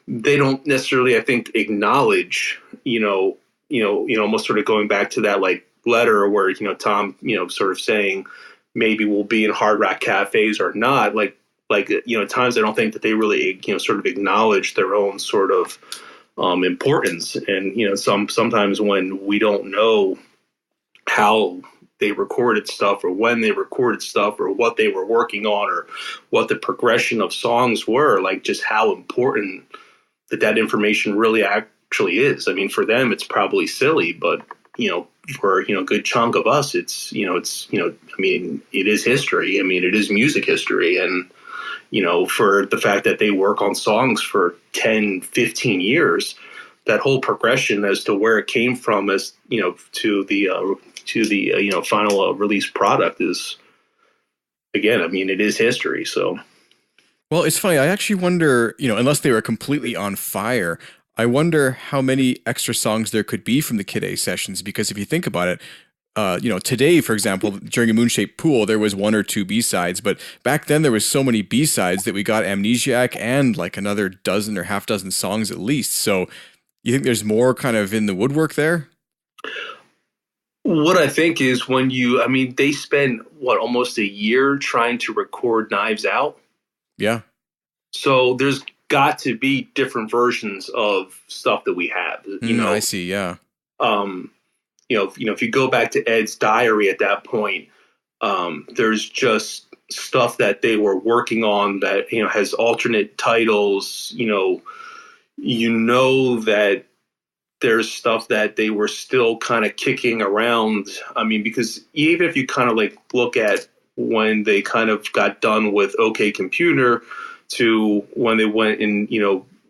they don't necessarily, I think, acknowledge, almost sort of going back to that like letter where, Thom, sort of saying maybe we'll be in hard rock cafes or not. At times I don't think that they really, sort of acknowledge their own sort of importance. And, sometimes when we don't know how they recorded stuff or when they recorded stuff or what they were working on or what the progression of songs were, like just how important that information really actually is. I mean, for them, it's probably silly, but, for, a good chunk of us, it's, I mean, it is history. I mean, it is music history. And, for the fact that they work on songs for 10, 15 years, that whole progression as to where it came from as, to the final release product is, again, I mean, it is history. So. Well, it's funny. I actually wonder, unless they were completely on fire, I wonder how many extra songs there could be from the Kid A sessions. Because if you think about it, today, for example, during A Moon-Shaped Pool, there was 1 or 2 B-sides, but back then there was so many B-sides that we got Amnesiac and like another dozen or half dozen songs at least. So you think there's more kind of in the woodwork there? What I think is they spend almost a year trying to record Knives Out. Yeah. So there's got to be different versions of stuff that we have, I see. Yeah. If you go back to Ed's diary at that point, there's just stuff that they were working on that, has alternate titles, that there's stuff that they were still kind of kicking around. I mean, because even if you kind of like look at when they kind of got done with OK Computer to when they went in,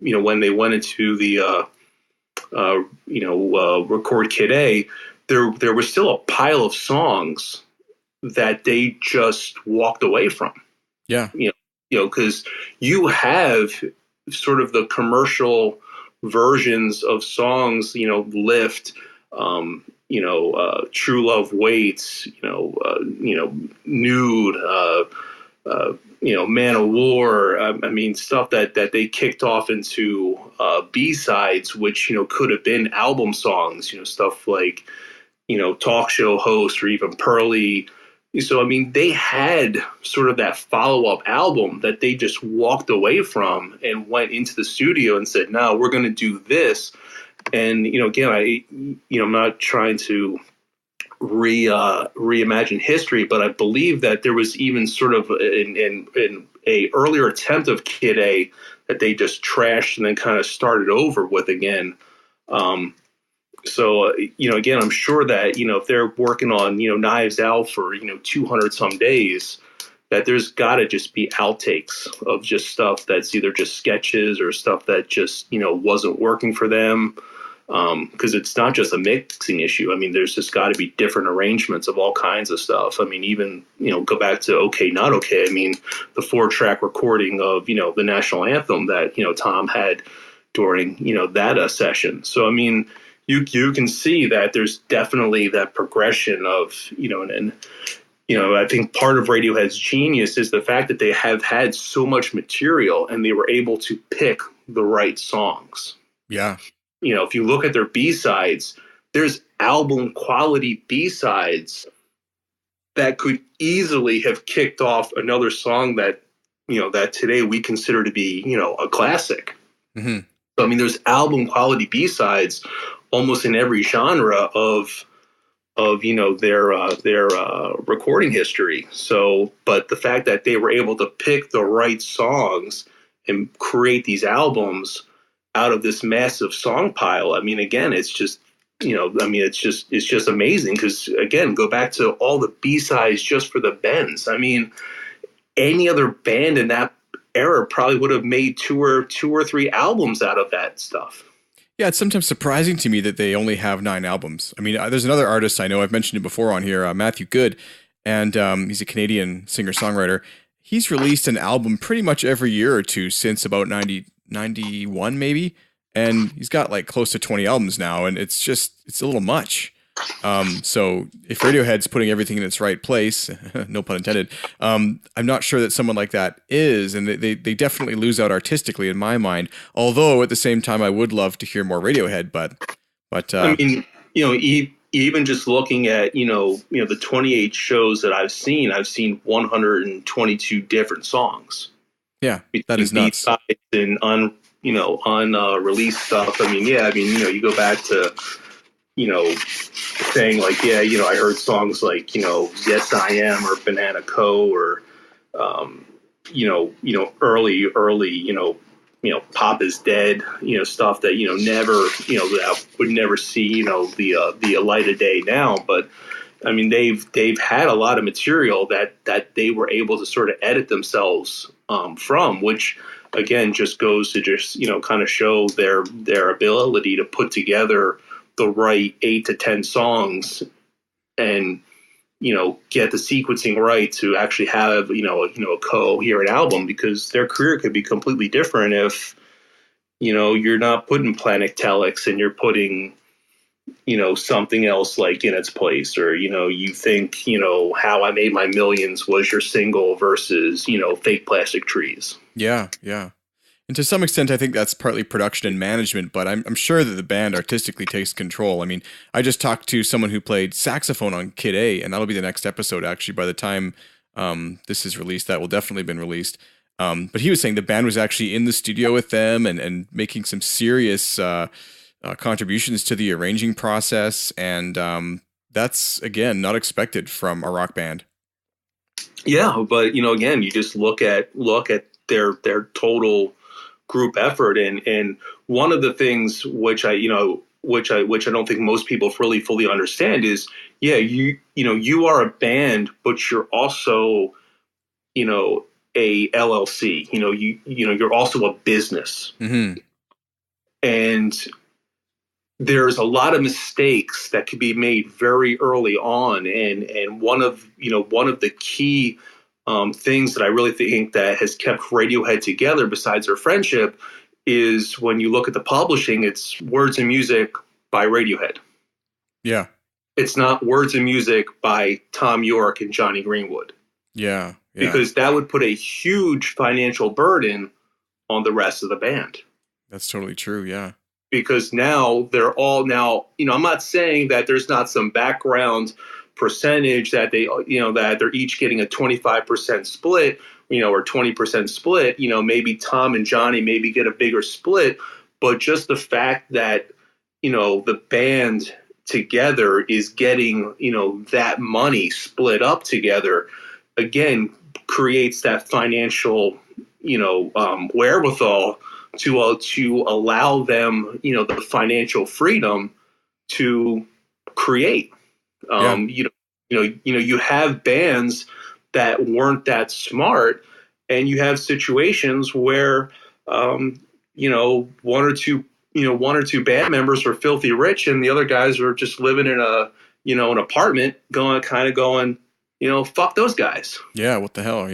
when they went into the, record Kid A, there was still a pile of songs that they just walked away from. Yeah. Because you have sort of the commercial versions of songs, Lift, True Love Waits, Nude, Man of War. I mean, stuff that they kicked off into B-sides, which, could have been album songs, stuff like, Talk Show Host or even Pearly. So, I mean, they had sort of that follow-up album that they just walked away from and went into the studio and said, no, we're going to do this. And, again, I'm not trying to reimagine history, but I believe that there was even sort of in a earlier attempt of Kid A that they just trashed and then kind of started over with again. So, again, I'm sure that, if they're working on, Knives Out for, 200 some days, that there's got to just be outtakes of just stuff that's either just sketches or stuff that just, wasn't working for them. Because it's not just a mixing issue. I mean, there's just got to be different arrangements of all kinds of stuff. I mean, even, go back to OK, Not OK. I mean, the 4-track recording of, the national anthem that, Thom had during, that session. So, I mean, you can see that there's definitely that progression of, and I think part of Radiohead's genius is the fact that they have had so much material and they were able to pick the right songs. Yeah. If you look at their B-sides, there's album quality B-sides that could easily have kicked off another song that, that today we consider to be, a classic. Mm-hmm. So, I mean, there's album quality B-sides almost in every genre of their recording history. So, but the fact that they were able to pick the right songs and create these albums out of this massive song pile, I mean, again, it's just, I mean, it's just amazing because, again, go back to all the B-sides just for the Bends. I mean, any other band in that era probably would have made two or three albums out of that stuff. Yeah, it's sometimes surprising to me that they only have 9 albums. I mean, there's another artist I know, I've mentioned it before on here, Matthew Good, and he's a Canadian singer-songwriter. He's released an album pretty much every year or two since about 91 maybe, and he's got like close to 20 albums now, and it's a little much. So if Radiohead's putting everything in its right place, no pun intended, I'm not sure that someone like that is, and they definitely lose out artistically in my mind. Although at the same time, I would love to hear more Radiohead, but I mean, even just looking at, the 28 shows that I've seen 122 different songs. Yeah, that is nuts. And unreleased stuff. I mean, you go back to, saying like, I heard songs like, Yes I Am or Banana Co. or, early, Pop is Dead, stuff that, never, that would never see, the light of day now. But I mean, they've had a lot of material that they were able to sort of edit themselves from, which again just goes to just, kind of show their ability to put together the right 8 to 10 songs and, get the sequencing right to actually have, a coherent album, because their career could be completely different if, you're not putting Planetelics and you're putting, something else like in its place, or, you think, How I Made My Millions was your single versus, Fake Plastic Trees. Yeah. Yeah. And to some extent, I think that's partly production and management, but I'm sure that the band artistically takes control. I mean, I just talked to someone who played saxophone on Kid A, and that'll be the next episode, actually. By the time this is released, that will definitely have been released. But he was saying the band was actually in the studio with them and making some serious contributions to the arranging process, and that's, again, not expected from a rock band. Yeah, but, again, you just look at their total group effort, and one of the things which I don't think most people really fully understand is, you are a band, but you're also, a LLC. You're also a business. Mm-hmm. And there's a lot of mistakes that could be made very early on, and one of the key things that I really think that has kept Radiohead together, besides their friendship, is when you look at the publishing, it's Words and Music by Radiohead. Yeah. It's not Words and Music by Thom Yorke and Johnny Greenwood. Yeah. Because that would put a huge financial burden on the rest of the band. That's totally true, yeah. Because now they're all I'm not saying that there's not some background percentage that that they're each getting a 25% split, or 20% split, maybe Tom and Johnny maybe get a bigger split, but just the fact that, the band together is getting, that money split up together, again, creates that financial, wherewithal to allow them, the financial freedom to create. You have bands that weren't that smart, and you have situations where, one or two band members are filthy rich, and the other guys are just living in an apartment, going, fuck those guys. Yeah, what the hell,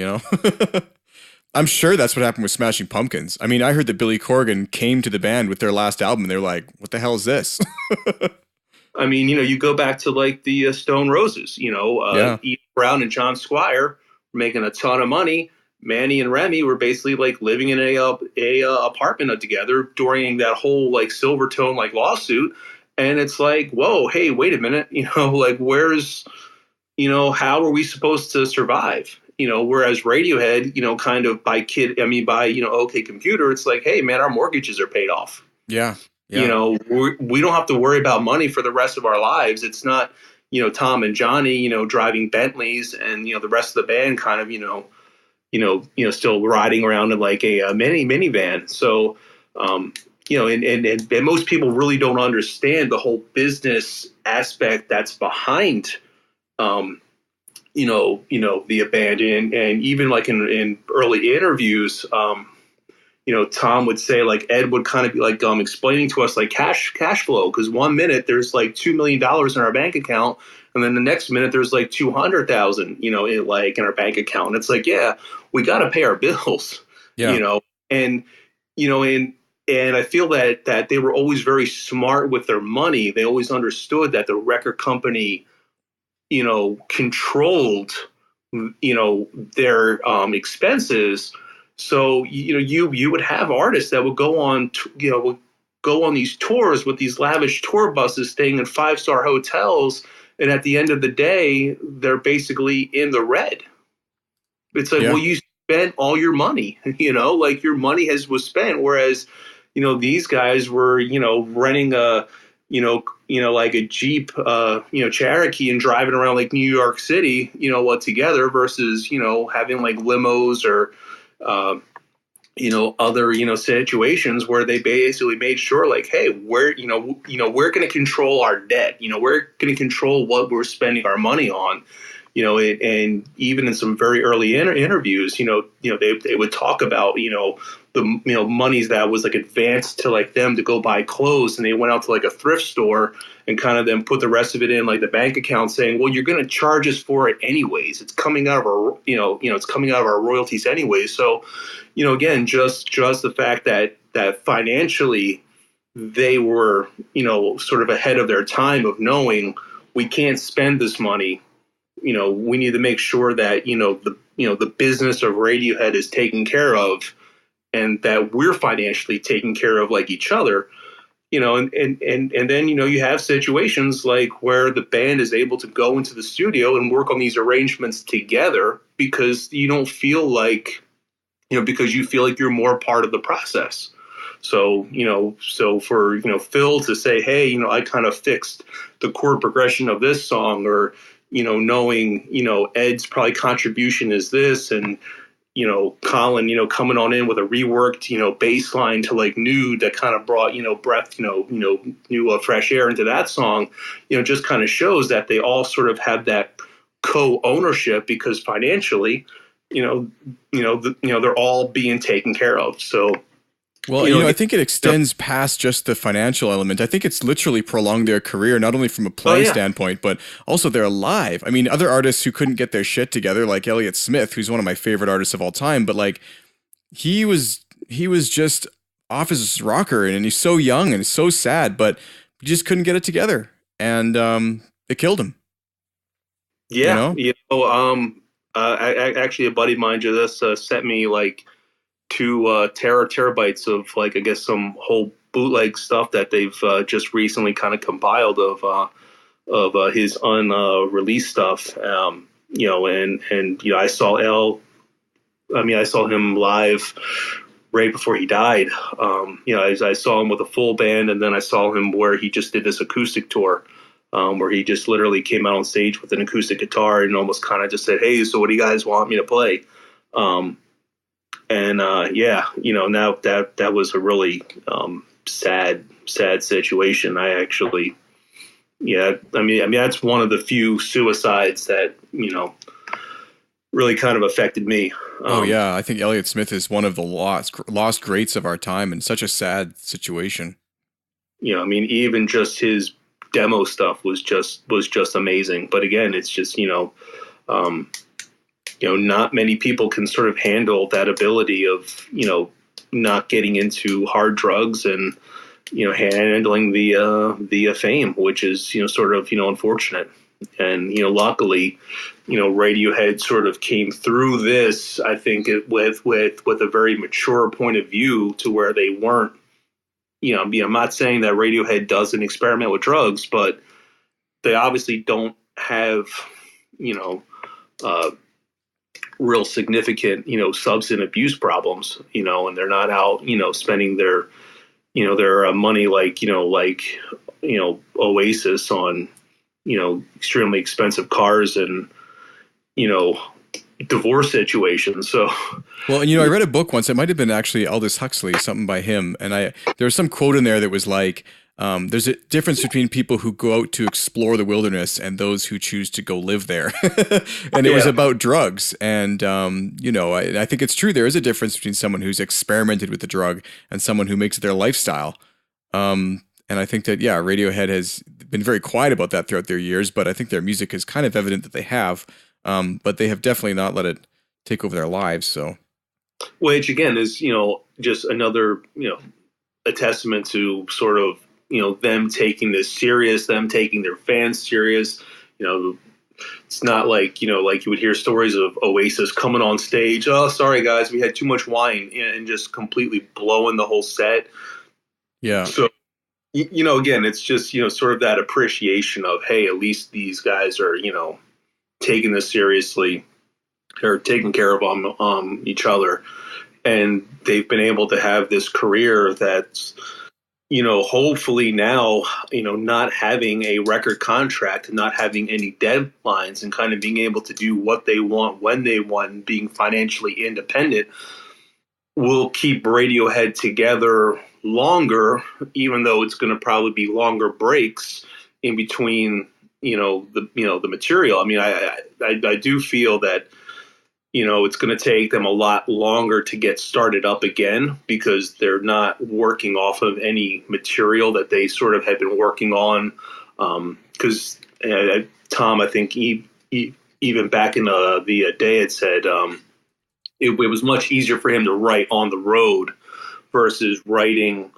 I'm sure that's what happened with Smashing Pumpkins. I mean, I heard that Billy Corgan came to the band with their last album, and they're like, what the hell is this? I mean, you go back to like the Stone Roses, Ian Brown and John Squire were making a ton of money. Manny and Remy were basically like living in a apartment together during that whole like Silvertone like lawsuit. And it's like, whoa, hey, wait a minute, like where's, how are we supposed to survive? Whereas Radiohead, kind of by OK Computer, it's like, hey, man, our mortgages are paid off. Yeah. We don't have to worry about money for the rest of our lives. It's not, Tom and Johnny, driving Bentleys, and, the rest of the band kind of, still riding around in like a minivan. So, and most people really don't understand the whole business aspect that's behind, the abandon. And even like in early interviews, Thom would say, like, Ed would kind of be like explaining to us like cash flow, because 1 minute there's like $2 million in our bank account, and then the next minute there's like 200,000, in our bank account. And it's like, yeah, we got to pay our bills, Yeah. and and I feel that they were always very smart with their money. They always understood that the record company, controlled, their expenses. So you would have artists that would go on would go on these tours with these lavish tour buses, staying in 5-star hotels, and at the end of the day they're basically in the red. It's like, Yeah. well, you spent all your money, like your money was spent, whereas these guys were renting a like a Jeep, Cherokee, and driving around like New York City, together, versus, having like limos or, other, situations where they basically made sure, like, hey, we're going to control our debt. We're going to control what we're spending our money on. And even in some very early interviews, they would talk about, the monies that was like advanced to like them to go buy clothes, and they went out to like a thrift store and kind of then put the rest of it in like the bank account, saying, well, you're going to charge us for it anyways. It's coming out of our, it's coming out of our royalties anyways. So, again, just the fact that financially they were, sort of ahead of their time of knowing we can't spend this money. We need to make sure that, the business of Radiohead is taken care of, and that we're financially taking care of like each other, and then, you have situations like where the band is able to go into the studio and work on these arrangements together, because you don't feel like, because you feel like you're more part of the process. So, so for, Phil to say, hey, I kind of fixed the chord progression of this song, or, knowing, Ed's probably contribution is this, and, Colin, coming on in with a reworked, bass line to like Nude that kind of brought, breath, new fresh air into that song, just kind of shows that they all sort of have that co-ownership, because financially, they're all being taken care of. So, Well, I think it extends past just the financial element. I think it's literally prolonged their career, not only from a playing standpoint, but also they're alive. I mean, other artists who couldn't get their shit together, like Elliott Smith, who's one of my favorite artists of all time, but like he was just off his rocker, and he's so young and so sad, but he just couldn't get it together, and it killed him. Yeah, actually, a buddy of mine just sent me like 2 terabytes of, like, I guess some whole bootleg stuff that they've just recently kind of compiled of his unreleased stuff. And I saw I saw him live right before he died. I saw him with a full band, and then I saw him where he just did this acoustic tour, where he just literally came out on stage with an acoustic guitar and almost kind of just said, hey, so what do you guys want me to play? And now that was a really sad situation. I actually, that's one of the few suicides that, really kind of affected me. I think Elliott Smith is one of the lost greats of our time, and such a sad situation. Even just his demo stuff was just amazing. But again, it's just, not many people can sort of handle that ability of, not getting into hard drugs and, handling the fame, which is, sort of, unfortunate. And, luckily, Radiohead sort of came through this, I think, with a very mature point of view, to where they weren't, I'm not saying that Radiohead doesn't experiment with drugs, but they obviously don't have, real significant, substance abuse problems, and they're not out, spending their money like Oasis on, extremely expensive cars and, divorce situation. So, well, and I read a book once. It might have been actually Aldous Huxley, something by him, and there was some quote in there that was like, there's a difference between people who go out to explore the wilderness and those who choose to go live there. And it was about drugs. And, I think it's true. There is a difference between someone who's experimented with the drug and someone who makes it their lifestyle. And I think that, Radiohead has been very quiet about that throughout their years, but I think their music is kind of evident that they have. But they have definitely not let it take over their lives. So, which again is, just another, a testament to sort of, them taking this serious, them taking their fans serious. It's not like, like you would hear stories of Oasis coming on stage. Oh, sorry guys, we had too much wine, and just completely blowing the whole set. Yeah. So, again, it's just, sort of that appreciation of, hey, at least these guys are, taking this seriously. They're taking care of each other. And they've been able to have this career that's, hopefully now, not having a record contract, not having any deadlines, and kind of being able to do what they want when they want, and being financially independent will keep Radiohead together longer, even though it's going to probably be longer breaks in between, the material. I mean, I do feel that, it's going to take them a lot longer to get started up again, because they're not working off of any material that they sort of had been working on. Because Thom, I think he even back in the day had said it was much easier for him to write on the road versus writing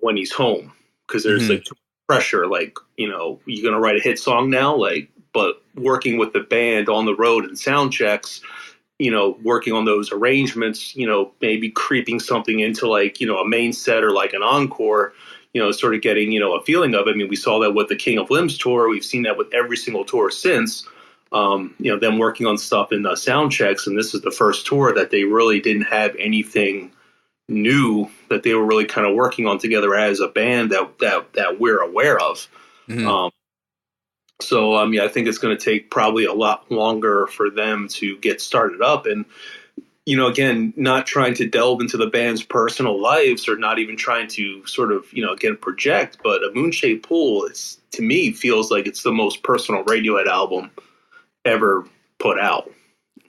when he's home, because there's like too much pressure. Like, you're going to write a hit song now, but working with the band on the road and sound checks, working on those arrangements, maybe creeping something into a main set or like an encore, sort of getting, a feeling of it. I mean, we saw that with the King of Limbs tour. We've seen that with every single tour since, them working on stuff in sound checks. And this is the first tour that they really didn't have anything new that they were really kind of working on together as a band that we're aware of. Mm-hmm. So, I think it's going to take probably a lot longer for them to get started up. And, again, not trying to delve into the band's personal lives, or not even trying to sort of, again, project. But A Moon-Shaped Pool, to me, feels like it's the most personal Radiohead album ever put out.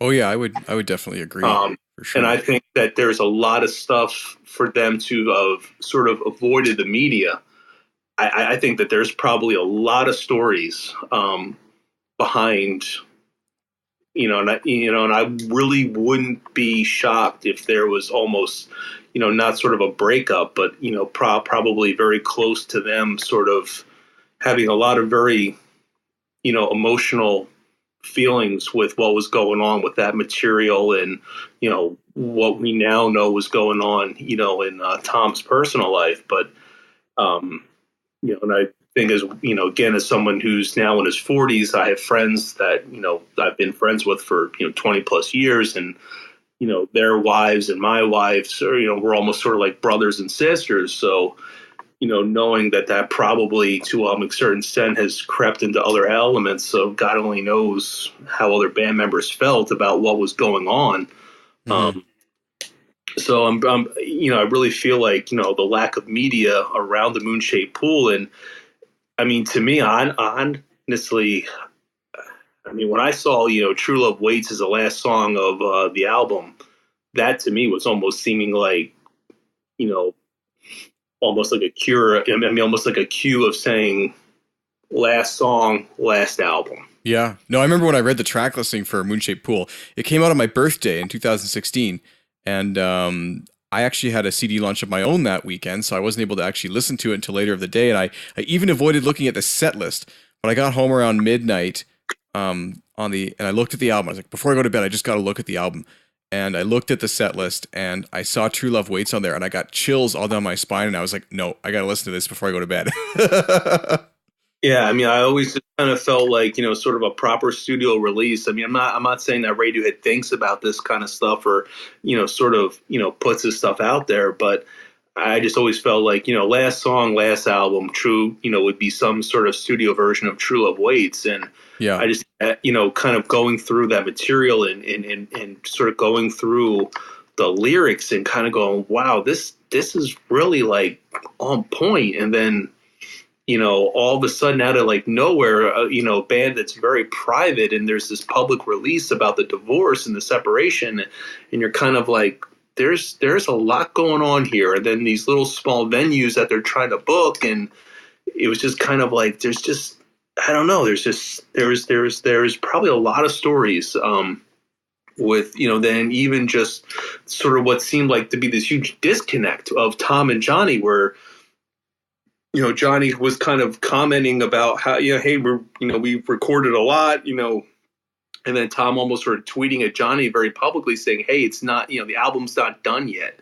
Oh, yeah, I would definitely agree. For sure. And I think that there's a lot of stuff for them to have sort of avoided the media. I think that there's probably a lot of stories behind, and I really wouldn't be shocked if there was almost, not sort of a breakup, but, probably very close to them sort of having a lot of very, emotional feelings with what was going on with that material, and, what we now know was going on, in Thom's personal life. But, and I think again, as someone who's now in his 40s, I have friends that, I've been friends with for, 20 plus years, and, their wives and my wives are, we're almost sort of like brothers and sisters. So, knowing that probably to a certain extent has crept into other elements. So God only knows how other band members felt about what was going on. Mm-hmm. So I'm, I really feel like, the lack of media around the Moon-Shaped Pool. And I mean, to me, honestly, when I saw, True Love Waits as the last song of the album, that to me was almost seeming like, almost like a cure. Almost like a cue of saying last song, last album. Yeah. No, I remember when I read the track listing for Moon-Shaped Pool, it came out on my birthday in 2016. And I actually had a CD launch of my own that weekend, so I wasn't able to actually listen to it until later of the day. And I even avoided looking at the set list. But I got home around midnight and I looked at the album. I was like, before I go to bed, I just got to look at the album. And I looked at the set list, and I saw True Love Waits on there, and I got chills all down my spine. And I was like, no, I got to listen to this before I go to bed. Yeah, I always just kind of felt like, sort of a proper studio release. I'm not saying that Radiohead thinks about this kind of stuff or, sort of, puts this stuff out there. But I just always felt like, last song, last album, True, would be some sort of studio version of True Love Waits. And Yeah. I just, kind of going through that material and sort of going through the lyrics and kind of going, wow, this is really like on point. And then, all of a sudden out of like nowhere, a band that's very private, and there's this public release about the divorce and the separation. And you're kind of like, there's a lot going on here. And then these little small venues that they're trying to book. And it was just kind of like, there's just, I don't know. There's probably a lot of stories, with, then even just sort of what seemed like to be this huge disconnect of Thom and Johnny, where, Johnny was kind of commenting about how, hey, we recorded a lot, and then Thom almost sort of tweeting at Johnny very publicly saying, hey, it's not, the album's not done yet.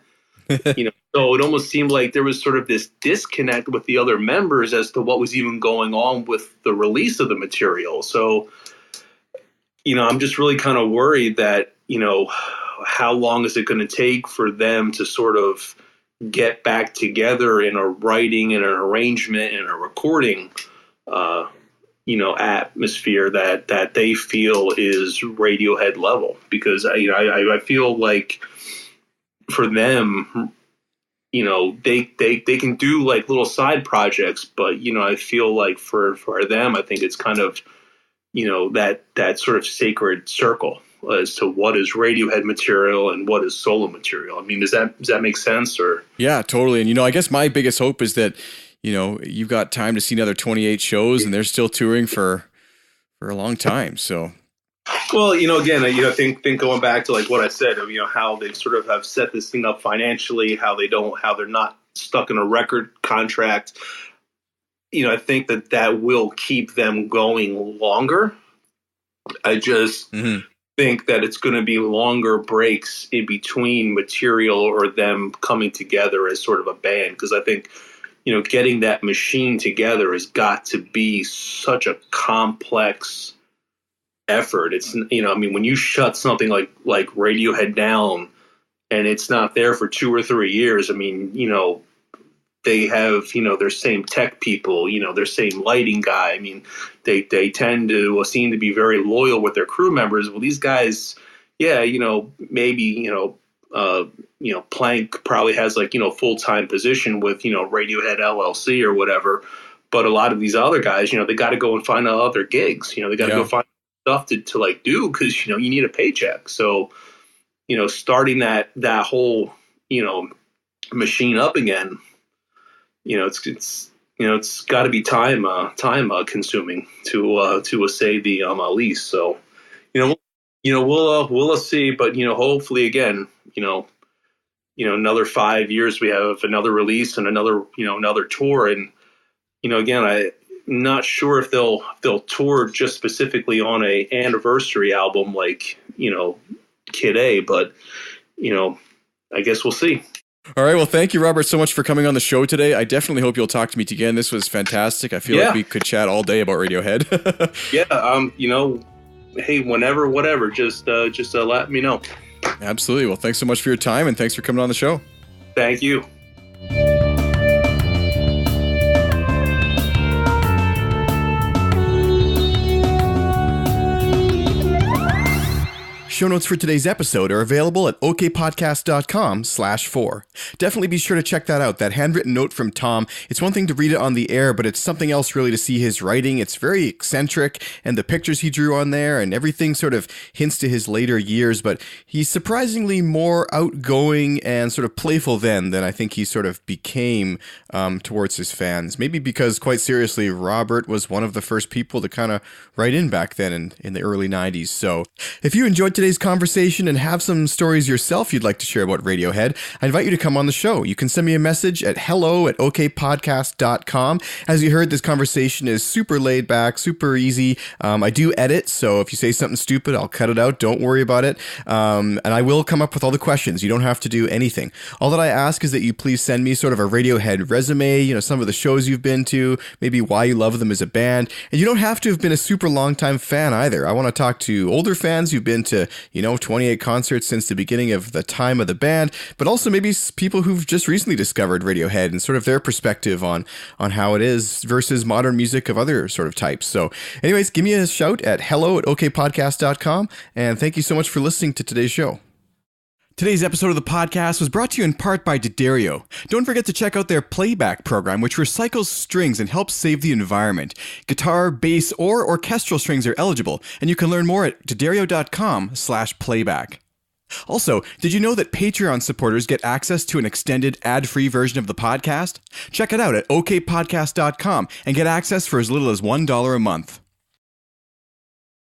So it almost seemed like there was sort of this disconnect with the other members as to what was even going on with the release of the material. So, I'm just really kind of worried that, how long is it going to take for them to sort of get back together in a writing and an arrangement and a recording, atmosphere that they feel is Radiohead level. Because I feel like for them, they can do like little side projects, but I feel like for them, I think it's kind of that sort of sacred circle as to what is Radiohead material and what is solo material. I mean, does that make sense? Or yeah, totally. And I guess my biggest hope is that you've got time to see another 28 shows, and they're still touring for a long time. So, well, again, I think going back to like what I said of how they sort of have set this thing up financially, how they're not stuck in a record contract. I think that will keep them going longer. I just think that it's going to be longer breaks in between material or them coming together as sort of a band. Because I think, getting that machine together has got to be such a complex effort. It's, when you shut something like Radiohead down and it's not there for 2 or 3 years, they have, their same tech people, their same lighting guy. I mean, they tend to seem to be very loyal with their crew members. Well, these guys, yeah, maybe, Plank probably has like, full-time position with, Radiohead LLC or whatever. But a lot of these other guys, they got to go and find other gigs. They got to go find stuff to like do because, you need a paycheck. So, starting that whole, machine up again, it's got to be time consuming to say the lease. So, we'll see, but hopefully again, another 5 years we have another release and another tour, and again, I'm not sure if they'll tour just specifically on a anniversary album like Kid A, but I guess we'll see. All right. Well, thank you, Robert, so much for coming on the show today. I definitely hope you'll talk to me again. This was fantastic. I feel like we could chat all day about Radiohead. Hey, whenever, whatever, just let me know. Absolutely. Well, thanks so much for your time, and thanks for coming on the show. Thank you. Show notes for today's episode are available at okpodcast.com/4. Definitely be sure to check that out, that handwritten note from Thom. It's one thing to read it on the air, but it's something else really to see his writing. It's very eccentric, and the pictures he drew on there and everything sort of hints to his later years, but he's surprisingly more outgoing and sort of playful than I think he sort of became towards his fans. Maybe because, quite seriously, Robert was one of the first people to kind of write in back then in the early 90s. So if you enjoyed today's conversation and have some stories yourself you'd like to share about Radiohead, I invite you to come on the show. You can send me a message at hello@okpodcast.com. As you heard, this conversation is super laid back, super easy. I do edit, so if you say something stupid, I'll cut it out. Don't worry about it. And I will come up with all the questions. You don't have to do anything. All that I ask is that you please send me sort of a Radiohead resume, some of the shows you've been to, maybe why you love them as a band. And you don't have to have been a super long time fan either. I want to talk to older fans who've been to 28 concerts since the beginning of the time of the band, but also maybe people who've just recently discovered Radiohead and sort of their perspective on how it is versus modern music of other sort of types. So anyways, give me a shout at hello@okpodcast.com, and thank you so much for listening to today's show. Today's episode of the podcast was brought to you in part by D'Addario. Don't forget to check out their playback program, which recycles strings and helps save the environment. Guitar, bass, or orchestral strings are eligible, and you can learn more at D'Addario.com/playback. Also, did you know that Patreon supporters get access to an extended ad-free version of the podcast? Check it out at okpodcast.com and get access for as little as $1 a month.